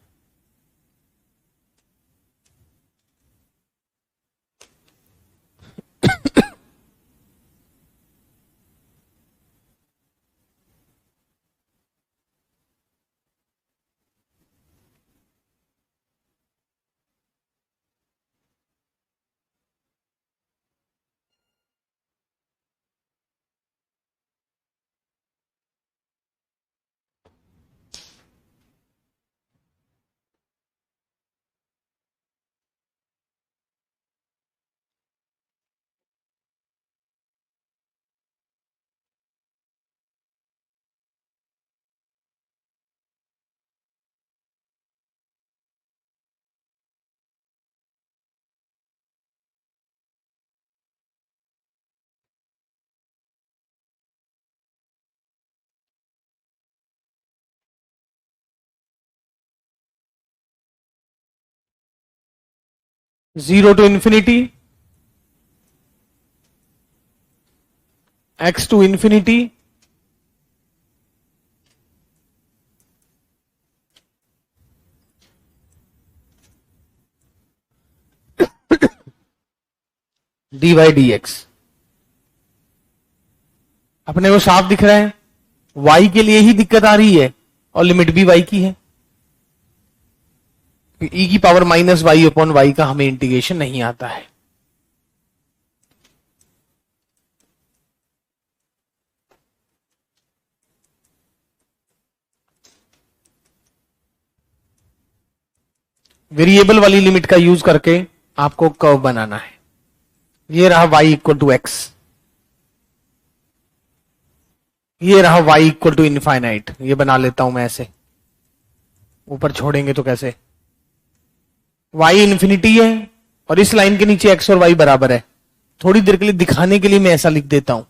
Zero to infinity, x to infinity, dy dx। अपने को साफ दिख रहा है, y के लिए ही दिक्कत आ रही है और लिमिट भी y की है। e की power minus y upon y का हमें इंटीग्रेशन नहीं आता है। वेरिएबल वाली लिमिट का यूज करके आपको कर्व बनाना है। ये रहा y इक्वल टू एक्स, ये रहा y इक्वल टू इनफाइनाइट। ये बना लेता हूं मैं ऐसे, ऊपर छोड़ेंगे तो कैसे, y इन्फिनिटी है और इस लाइन के नीचे x और y बराबर है। थोड़ी देर के लिए दिखाने के लिए मैं ऐसा लिख देता हूं,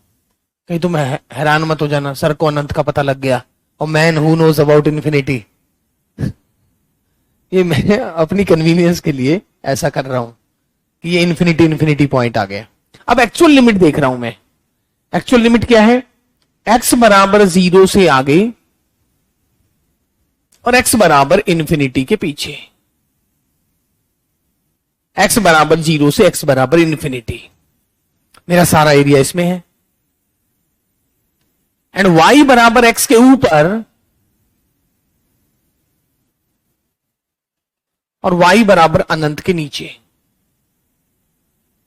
कहीं तुम हैरान मत हो जाना, सर को अनंत का पता लग गया और man who knows about infinity. ये मैं अपनी कन्वीनियंस के लिए ऐसा कर रहा हूं कि ये इन्फिनिटी इन्फिनिटी पॉइंट आ गया। अब एक्चुअल लिमिट देख रहा हूं मैं। एक्चुअल लिमिट क्या है? x बराबर 0 से आगे और x बराबर इन्फिनिटी के पीछे। x बराबर 0 से x बराबर इन्फिनिटी, मेरा सारा एरिया इसमें है। एंड y बराबर x के ऊपर और y बराबर अनंत के नीचे।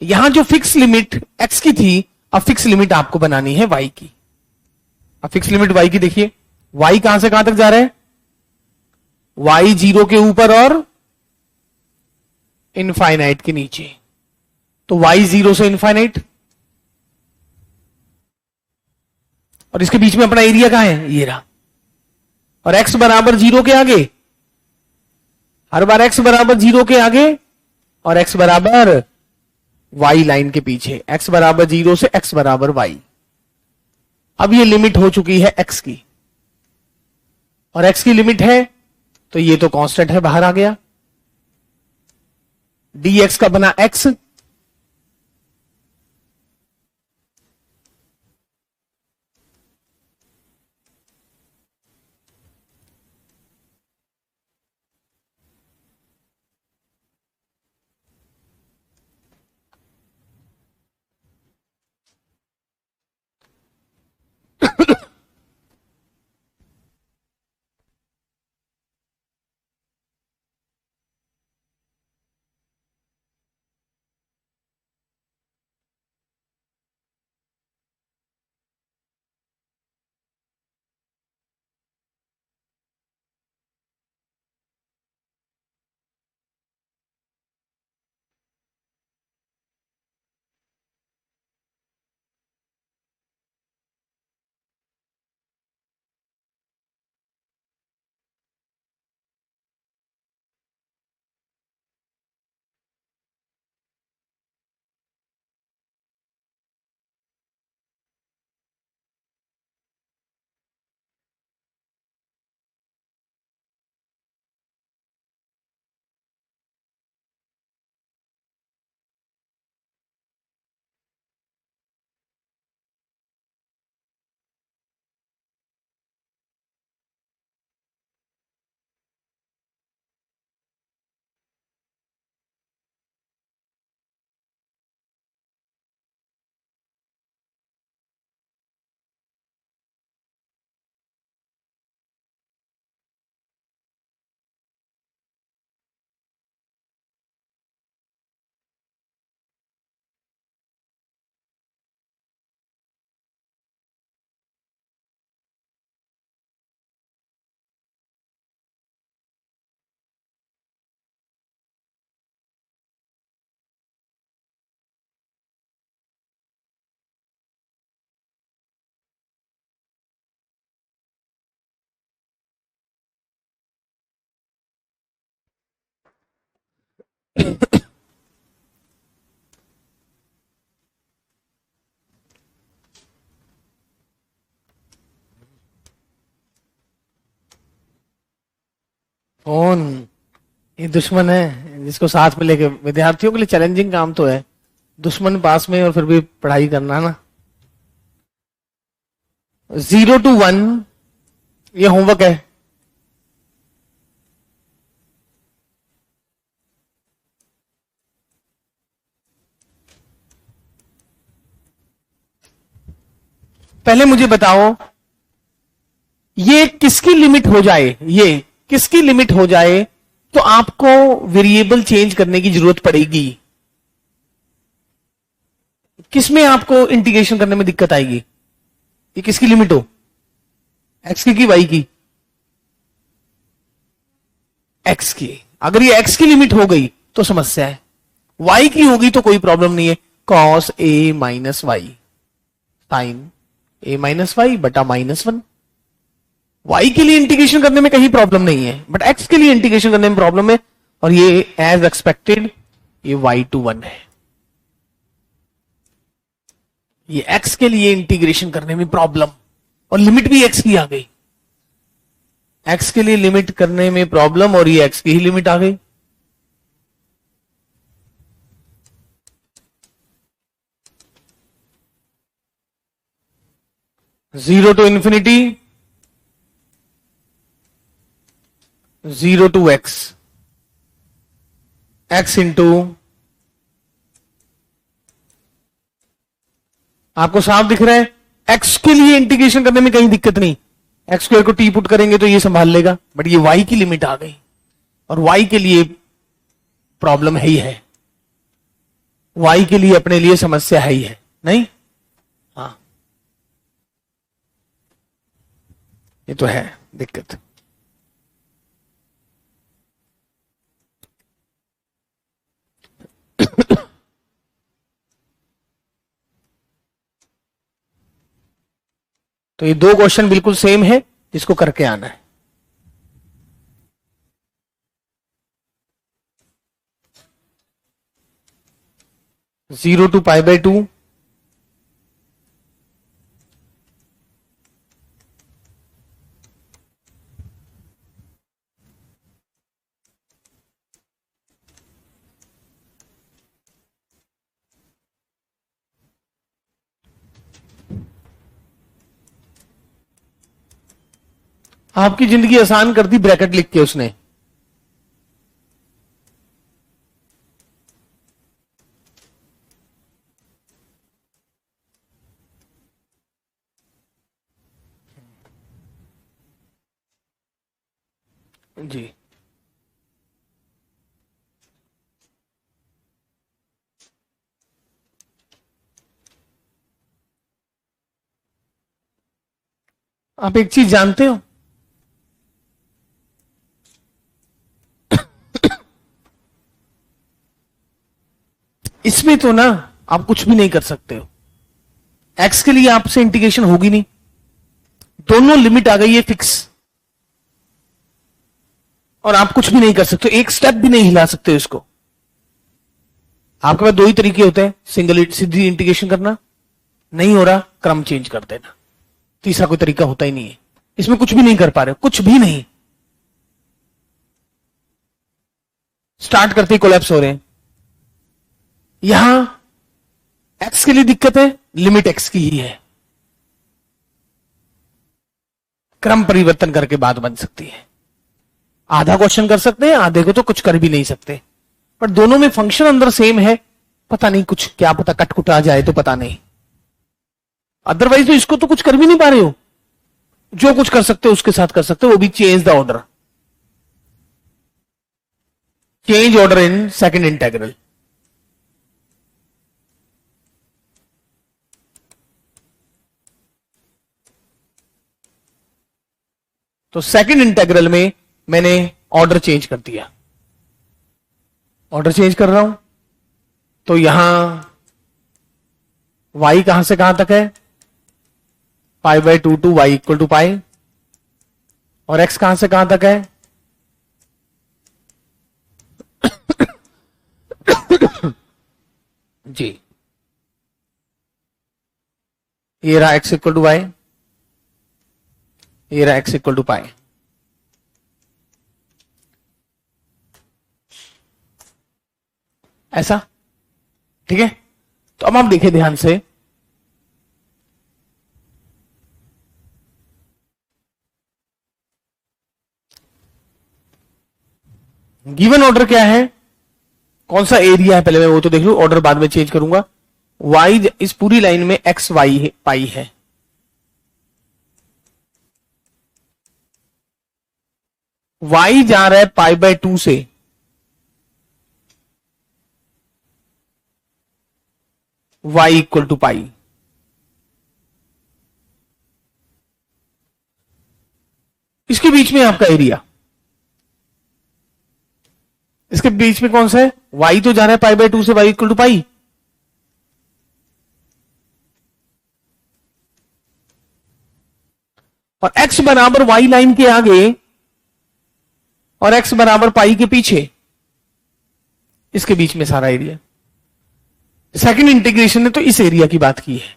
यहां जो फिक्स लिमिट x की थी, अब फिक्स लिमिट आपको बनानी है y की। अब फिक्स लिमिट y की देखिए, y कहां से कहां तक जा रहा है? y 0 के ऊपर और इनफाइनाइट के नीचे। तो y 0 से इनफाइनाइट, और इसके बीच में अपना एरिया कहां है? ये रहा। और x बराबर 0 के आगे, हर बार x बराबर 0 के आगे और x बराबर y लाइन के पीछे। x बराबर 0 से x बराबर y। अब ये लिमिट हो चुकी है x की, और x की लिमिट है तो ये तो कांस्टेंट है, बाहर आ गया। dx का बना x, फोन ये दुश्मन है जिसको साथ में लेके, विद्यार्थियों के लिए चैलेंजिंग काम तो है, दुश्मन पास में और फिर भी पढ़ाई करना ना। 0 to 1 ये होमवर्क है। पहले मुझे बताओ, ये किसकी लिमिट हो जाए, ये किसकी लिमिट हो जाए तो आपको वेरिएबल चेंज करने की जरूरत पड़ेगी? किसमें आपको इंटीग्रेशन करने में दिक्कत आएगी? ये किसकी लिमिट हो? एक्स की वाई की? एक्स की। अगर ये x की लिमिट हो गई तो समस्या है, y की होगी तो कोई प्रॉब्लम नहीं है। cos a minus y sine a minus y बटा -1। y के लिए इंटीग्रेशन करने में कहीं प्रॉब्लम नहीं है, बट x के लिए इंटीग्रेशन करने में प्रॉब्लम है, और ये एज एक्सपेक्टेड ये y/1 है। ये x के लिए इंटीग्रेशन करने में प्रॉब्लम, और लिमिट भी x की आ गई। x के लिए लिमिट करने में प्रॉब्लम, और ये x की ही लिमिट आ गई। Zero to infinity, 0 to x into, आपको साफ दिख रहा है, x के लिए इंटीग्रेशन करने में कहीं दिक्कत नहीं, एक्स स्क्वायर को टी पुट करेंगे तो ये संभाल लेगा, बट ये y की लिमिट आ गई, और y के लिए प्रॉब्लम है ही है, y के लिए अपने लिए समस्या है ही है, नहीं? हाँ, ये तो है दिक्कत। तो ये दो क्वेश्चन बिल्कुल सेम है, जिसको करके आना है। जीरो टू π/2, आपकी जिंदगी आसान कर दी ब्रैकेट लिख के उसने। जी, आप एक चीज जानते हो, इसमें तो ना आप कुछ भी नहीं कर सकते हो। एक्स के लिए आपसे इंटीग्रेशन होगी नहीं, दोनों लिमिट आ गई है फिक्स, और आप कुछ भी नहीं कर सकते, एक स्टेप भी नहीं हिला सकते इसको। आपके पास दो ही तरीके होते हैं, सिंगल सीधी इंटीग्रेशन करना, नहीं हो रहा क्रम चेंज कर देना, तीसरा कोई तरीका होता ही नहीं है। इसमें कुछ भी नहीं कर पा रहे, कुछ भी नहीं, स्टार्ट करते ही कोलैप्स हो रहे हैं। यहां एक्स के लिए दिक्कत है, लिमिट एक्स की ही है, क्रम परिवर्तन करके बात बन सकती है। आधा क्वेश्चन कर सकते हैं, आधे को तो कुछ कर भी नहीं सकते, पर दोनों में फंक्शन अंदर सेम है। पता नहीं कुछ, क्या पता कटकुट आ जाए तो पता नहीं, अदरवाइज तो इसको तो कुछ कर भी नहीं पा रहे हो। जो कुछ कर सकते हो उसके साथ कर सकते हो, वो भी change the order, change order in second integral. तो सेकंड इंटेग्रल में मैंने ऑर्डर चेंज कर दिया, ऑर्डर चेंज कर रहा हूं, तो यहां y कहां से कहां तक है, π/2 टू y = π, और x कहां से कहां तक है, जी ये रहा x = y, ये रहा x = π। ऐसा ठीक है। तो अब आप देखिए ध्यान से, गिवन ऑर्डर क्या है, कौन सा एरिया है, पहले मैं वो तो देख लूं, ऑर्डर बाद में चेंज करूंगा। y इस पूरी लाइन में x y है, पाई है, y जा रहा है π/2 से y = π। इसके बीच में आपका एरिया, इसके बीच में कौन सा है? y तो जा रहा है पाई बाय 2 से y इक्वल टू पाई, और x बराबर y लाइन के आगे और x बराबर पाई के पीछे, इसके बीच में सारा एरिया। सेकंड इंटीग्रेशन ने तो इस एरिया की बात की है।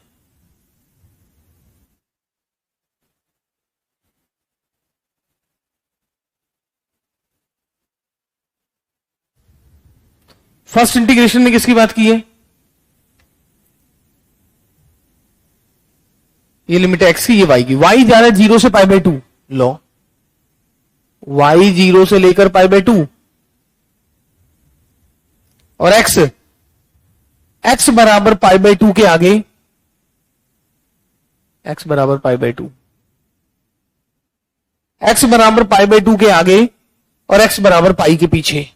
फर्स्ट इंटीग्रेशन में किसकी बात की है? ये लिमिट एक्स की, ये वाई की। वाई जा रहा है 0 से पाई बाय 2, लो वाई 0 से लेकर पाई बाय 2, और एक्स, एक्स बराबर पाई बाय 2 के आगे, एक्स बराबर पाई बाय 2, एक्स बराबर पाई बाय 2 के आगे और एक्स बराबर पाई के पीछे।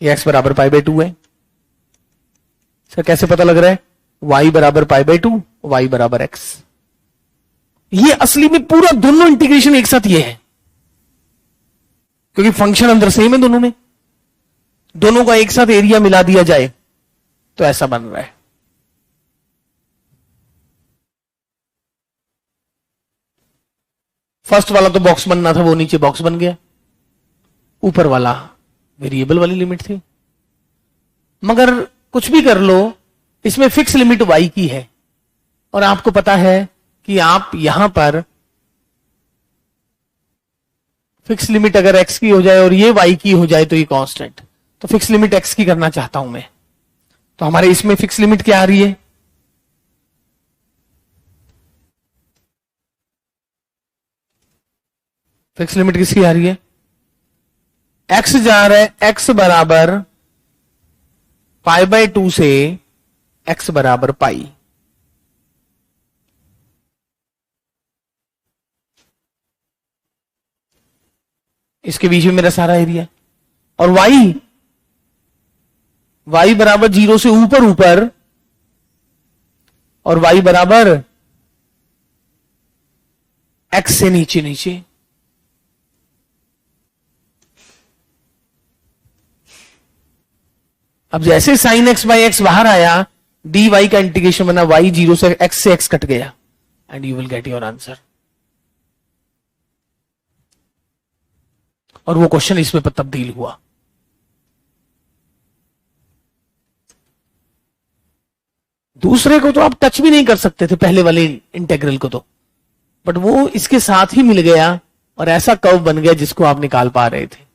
ये एक्स बराबर पाई बाय 2 है। सर कैसे पता लग रहा है? वाई बराबर पाई बाय 2, वाई बराबर एक्स। ये असली में पूरा दोनों इंटीग्रेशन एक साथ ये है, क्योंकि फंक्शन अंदर सेम है दोनों में। दोनों का एक साथ एरिया मिला दिया जाए तो ऐसा बन रहा है। फर्स्ट वाला तो बॉक्स बनना था, वो नीचे बॉक्स बन गया। ऊपर वाला वेरिएबल वाली लिमिट थी। मगर कुछ भी कर लो, इसमें फिक्स लिमिट y की है, और आपको पता है कि आप यहां पर फिक्स लिमिट अगर x की हो जाए और ये y की हो जाए तो ये कांस्टेंट, तो फिक्स लिमिट x की करना चाहता हूं मैं। तो हमारे इसमें फिक्स लिमिट क्या आ रही है? फिक्स लिमिट किसकी आ रही है? x जा रहा है x बराबर पाई बाय 2 से x बराबर पाई। इसके बीच में मेरा सारा एरिया, और y, y बराबर 0 से ऊपर ऊपर और y बराबर x से नीचे नीचे। अब जैसे साइन एक्स बाई एक्स बाहर आया, डी वाई का इंटीग्रेशन बना, y 0 से x कट गया, and you will get your answer. और वो क्वेश्चन इसमें तब्दील हुआ। दूसरे को तो आप टच भी नहीं कर सकते थे, पहले वाले इंटेग्रल को तो, बट वो इसके साथ ही मिल गया और ऐसा कर्व बन गया जिसको आप निकाल पा रहे थे।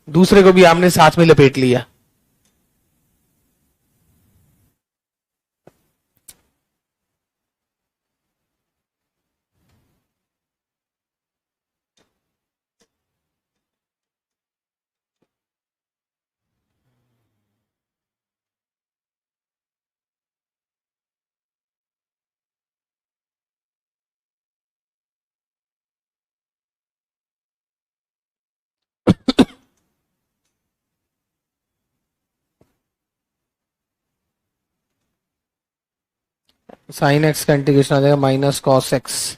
दूसरे को भी आपने साथ में लपेट लिया। साइन एक्स का इंटीग्रेशन आ जाएगा minus cos x,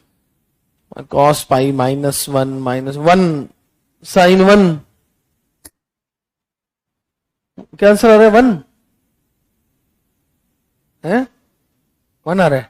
cos pi minus one sine 1। क्या आंसर आ रहा है? 1 है, 1 आ रहा है।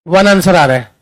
वन आंसर आ रहा है।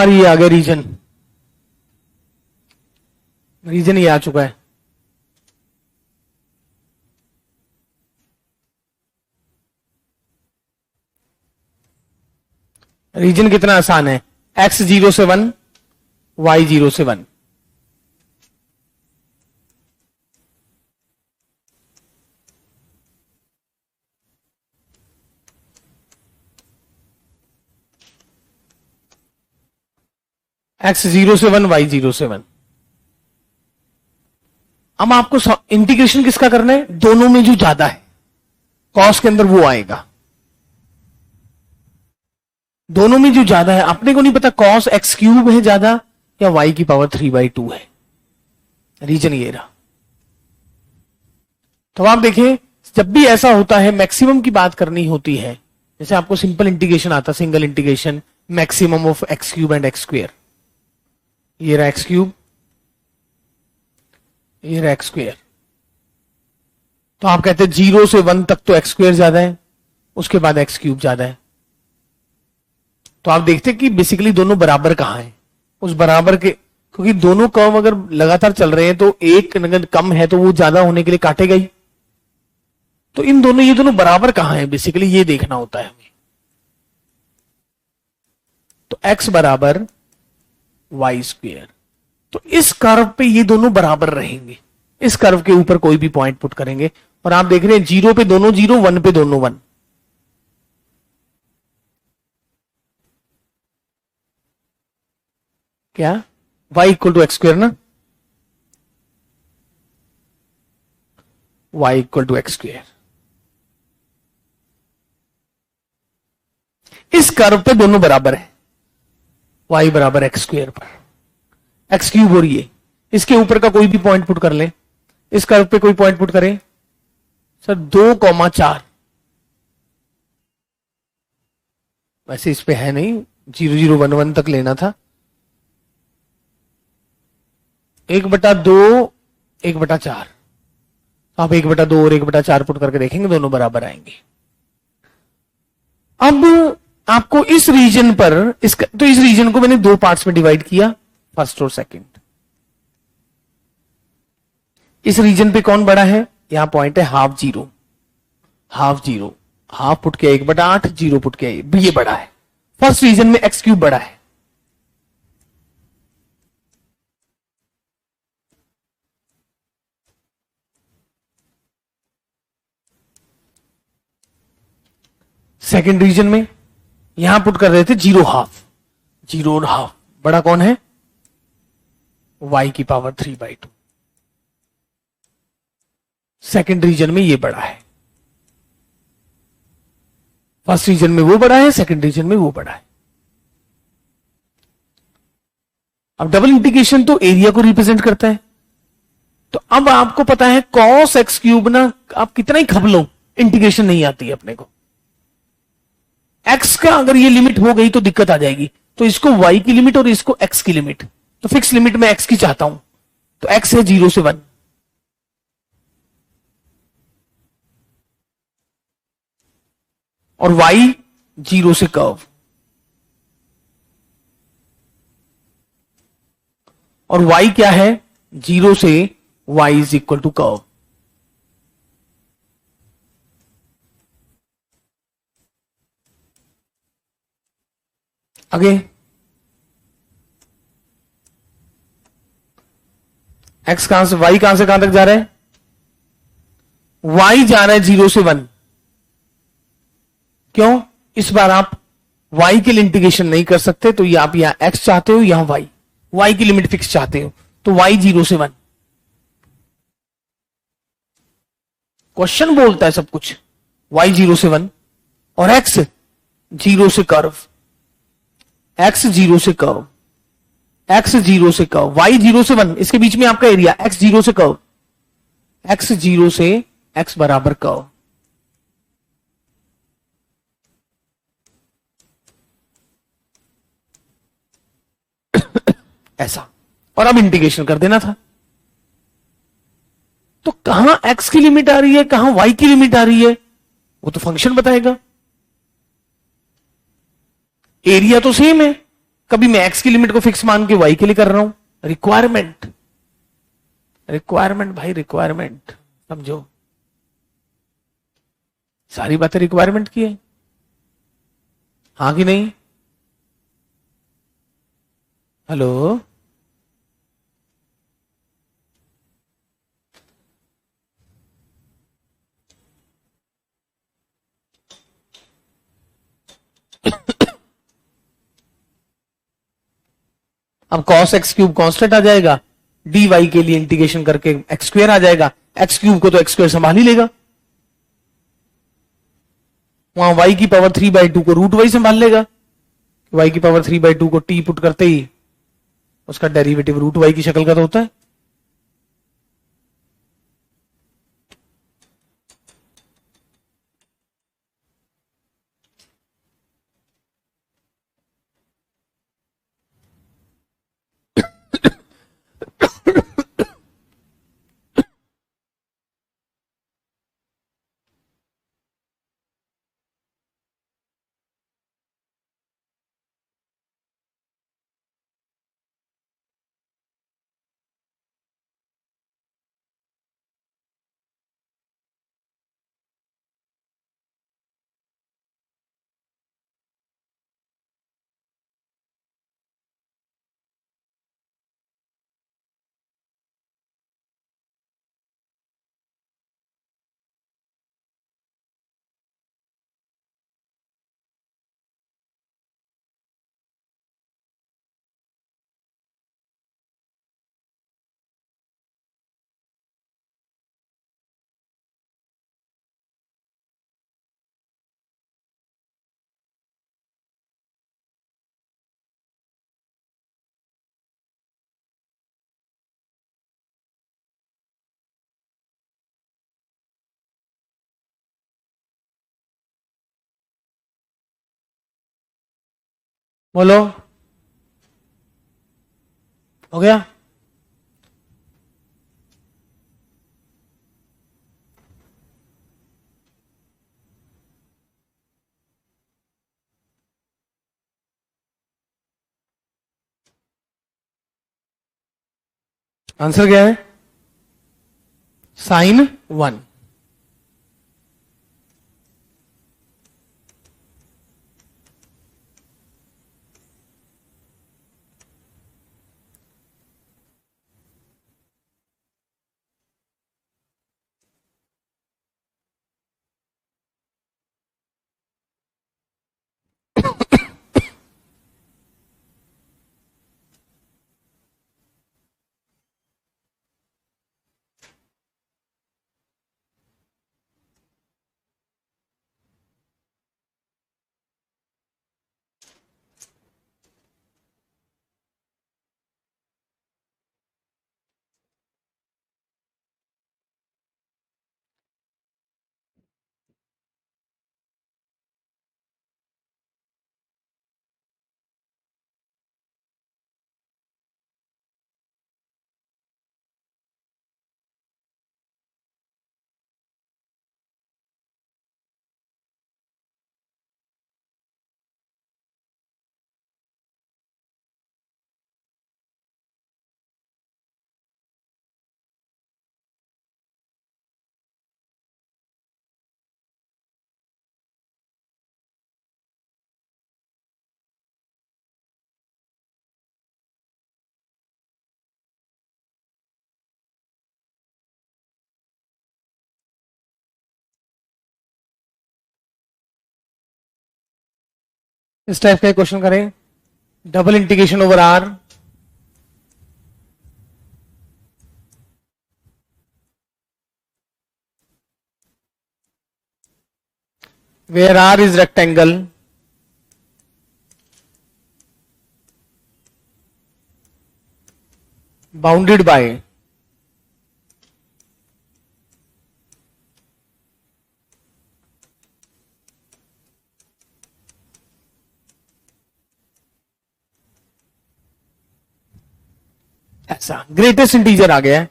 ये आ गया रीजन, रीजन ये आ चुका है। रीजन कितना आसान है, x 0 से 1, y 0 से 1। x 0 से 1, y 0 से 1। अब आपको इंटीग्रेशन किसका करना है, दोनों में जो ज्यादा है, कॉस के अंदर वो आएगा। दोनों में जो ज्यादा है, अपने को नहीं पता कॉस एक्स क्यूब है ज्यादा या y की पावर 3/2 है। रीजन ये रहा। तो आप देखें, जब भी ऐसा होता है मैक्सिमम की बात करनी होती है, जैसे आपको सिंपल इंटीग्रेशन आता, single integration maximum of x cube and x square, ये रहा एक्स क्यूब, ये रहा एक्स स्क्वेयर। तो आप कहते हैं 0 से 1 तक तो एक्स स्क्वेयर ज्यादा है, उसके बाद एक्स क्यूब ज्यादा है। तो आप देखते हैं कि बेसिकली दोनों बराबर कहां है, उस बराबर के, क्योंकि दोनों कर्व अगर लगातार चल रहे हैं तो एक अगर कम है तो वो ज्यादा होने के लिए काटेगा ही। तो इन दोनों, ये दोनों बराबर कहां है, बेसिकली ये देखना होता है हमें। तो x बराबर वाई स्क्वेयर, तो इस कर्व पे ये दोनों बराबर रहेंगे। इस कर्व के ऊपर कोई भी पॉइंट पुट करेंगे और आप देख रहे हैं 0 पे दोनों 0, 1 पे दोनों 1। क्या y equal to x square ना, y equal to x square. इस कर्व पे दोनों बराबर है, y बराबर एक्स स्क्वेयर पर, एक्स क्यूब हो रही है। इसके ऊपर का कोई भी पॉइंट पुट कर ले, इस कर्व पे कोई पॉइंट पुट करें सर, 2,4। वैसे इस पे है नहीं, 0,011 तक लेना था। 1/2, 1/4। आप 1/2 और 1/4 पुट करके देखेंगे दोनों बराबर आएंगे। अब आपको इस रीजन पर, तो इस रीजन को मैंने दो पार्ट्स में डिवाइड किया, फर्स्ट और सेकंड। इस रीजन पे कौन बड़ा है, यहां पॉइंट है half zero, half zero, half put किया 1/8, 0 पुट किया, ये बड़ा है। फर्स्ट रीजन में एक्स क्यूब बड़ा है। सेकंड रीजन में यहां पुट कर रहे थे 0 हाफ, 0 और हाफ, बड़ा कौन है, y की पावर 3/2। सेकंड रीजन में ये बड़ा है, फर्स्ट रीजन में वो बड़ा है, सेकंड रीजन में वो बड़ा है। अब डबल इंटीग्रेशन तो एरिया को रिप्रेजेंट करता है। तो अब आपको पता है cos एक्स क्यूब ना, आप कितना ही खप लो, इंटीग्रेशन नहीं आती है अपने को। x का अगर ये लिमिट हो गई तो दिक्कत आ जाएगी। तो इसको y की लिमिट और इसको x की लिमिट, तो फिक्स लिमिट में x की चाहता हूं, तो x है 0 से 1, और y 0 से कर्व, और y क्या है, 0 से y is equal to curve. आगे एक्स कहां से, वाई कहां से कहां तक जा रहा है, वाई जा रहा है 0 से 1। क्यों, इस बार आप y के लिए इंटीग्रेशन नहीं कर सकते, तो ये आप यहां x चाहते हो, यहां y की लिमिट फिक्स चाहते हो, तो y 0 से 1। क्वेश्चन बोलता है सब कुछ, y 0 से 1 और x 0 से कर्व, x 0 से कर्व, x 0 से कर्व, y 0 से 1, इसके बीच में आपका एरिया, x 0 से कर्व, x 0 से x बराबर कर्व। ऐसा, और अब इंटीग्रेशन कर देना था। तो कहां x की लिमिट आ रही है, कहां y की लिमिट आ रही है, वो तो फंक्शन बताएगा। एरिया तो सेम है, कभी मैं x की लिमिट को फिक्स मान के y के लिए कर रहा हूं। रिक्वायरमेंट, रिक्वायरमेंट भाई, रिक्वायरमेंट समझो, सारी बातें रिक्वायरमेंट की है, हाँ कि नहीं। हेलो, अब cos x क्यूब कांस्टेंट आ जाएगा, dy के लिए इंटीग्रेशन करके एक्स स्क्वायर आ जाएगा, एक्स क्यूब को तो एक्स स्क्वायर संभाल ही लेगा, वहां y की पावर 3/2 को रूट वाई संभाल लेगा, y की पावर 3/2 को t पुट करते ही उसका डेरिवेटिव रूट वाई की शक्ल का तो होता है। बोलो, हो गया। आंसर क्या है, sin 1। इस टाइप का क्वेश्चन करें, double integration over R, where R is rectangle bounded by ऐसा ग्रेटेस्ट इंटीजर आ गया है,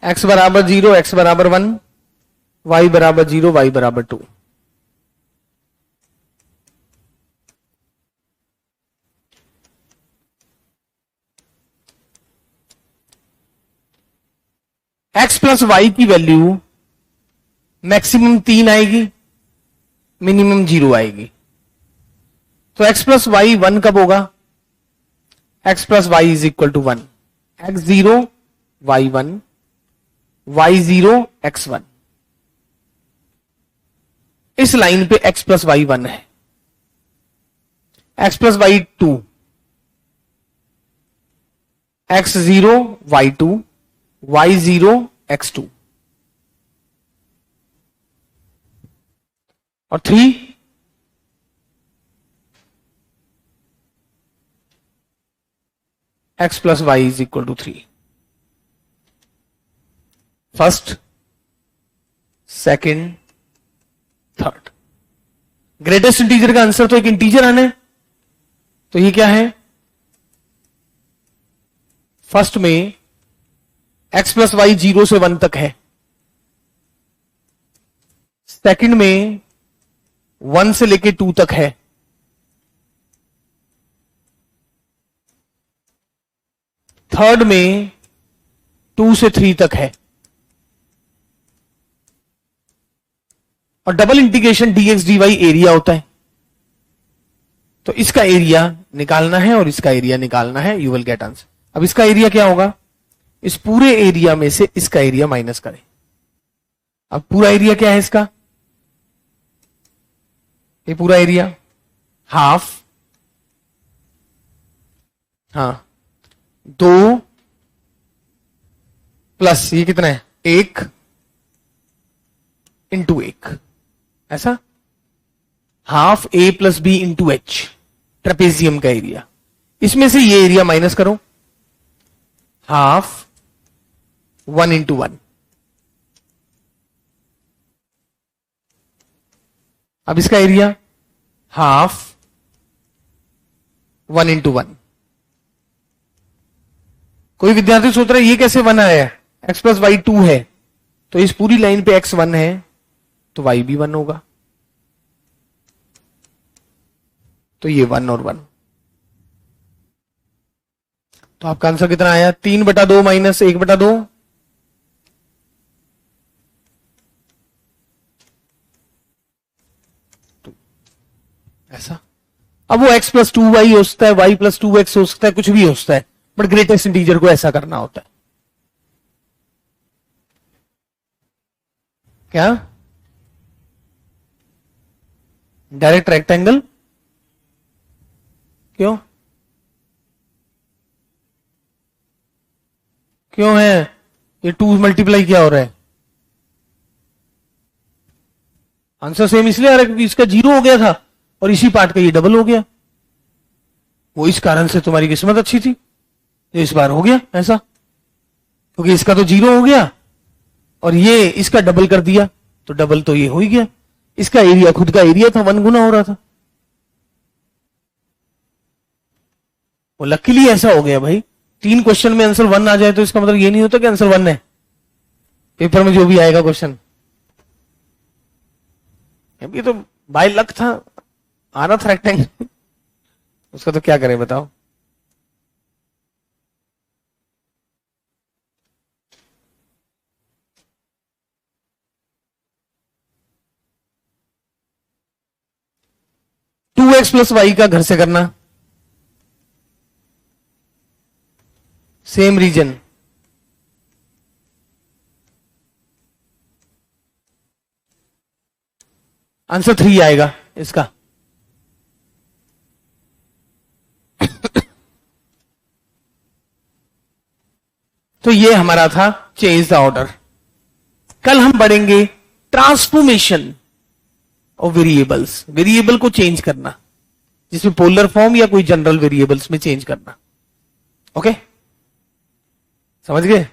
x बराबर 0, x बराबर 1, y बराबर 0, y बराबर 2। x प्लस वाई की वैल्यू मैक्सिमम 3 आएगी, मिनिमम 0 आएगी। तो x प्लस वाई 1 कब होगा? x plus y is equal to 1, x0 y1 y0 x1। इस लाइन पे x प्लस वाई 1 है, x plus Y 2, x0 y2 y0 x2 और 3 x plus y is equal to 3। First, second, third. Greatest integer का answer तो एक integer आना है, तो ये क्या है? फर्स्ट में x प्लस वाई 0 से 1 तक है, सेकंड में 1 से लेके 2 तक है, थर्ड में 2 से 3 तक है, और double integration dx dy area होता है। तो इसका एरिया निकालना है और इसका एरिया निकालना है, यू विल गेट आंसर। अब इसका एरिया क्या होगा? इस पूरे एरिया में से इसका एरिया माइनस करें। अब पूरा एरिया क्या है इसका? ये पूरा एरिया हाफ, हाँ 2 प्लस ये कितना है? 1 इंटू 1, ऐसा half a plus b into h, trapezium का एरिया। इसमें से ये एरिया माइनस करो, हाफ 1 इंटू 1। अब इसका एरिया हाफ 1 इंटू 1। कोई विद्यार्थी सोच रहा है ये कैसे 1 आया? x प्लस वाई 2 है, तो इस पूरी लाइन पे x 1 है तो y भी 1 होगा, तो ये 1 और 1। तो आपका आंसर कितना आया? 3/2 माइनस 1/2, ऐसा। अब वो x प्लस 2y हो सकता है, y प्लस 2x हो सकता है, कुछ भी हो सकता है, बट ग्रेटेस्ट इंटीजर को ऐसा करना होता है। क्या? Direct rectangle? क्यों? क्यों है? ये 2 मल्टीप्लाई क्या हो रहा है? आंसर सेम इसलिए आ रहा है क्योंकि इसका 0 हो गया था और इसी पार्ट का ये डबल हो गया। वो इस कारण से तुम्हारी किस्मत अच्छी थी, तो इस बार हो गया ऐसा, क्योंकि इसका तो 0 हो गया और ये इसका डबल कर दिया, तो डबल तो ये हो ही गया। इसका एरिया खुद का एरिया था, 1 गुना हो रहा था। वो लकीली ऐसा हो गया भाई। 3 क्वेश्चन में आंसर 1 आ जाए तो इसका मतलब ये नहीं होता कि आंसर 1 है। पेपर में जो भी आएगा क्वेश्चन, ये तो बाय लक था, आ रहा था रेक्टेंगल, उसका तो क्या करें बताओ। टू एक्स प्लस वाई का घर से करना, सेम रीजन, आंसर 3 आएगा। इसका? तो ये हमारा था चेंज द ऑर्डर। कल हम बढ़ेंगे ट्रांसफॉर्मेशन ऑफ वेरिएबल्स, वेरिएबल को चेंज करना, जिसमें पोलर फॉर्म या कोई जनरल वेरिएबल्स में चेंज करना। ओके, समझ गए?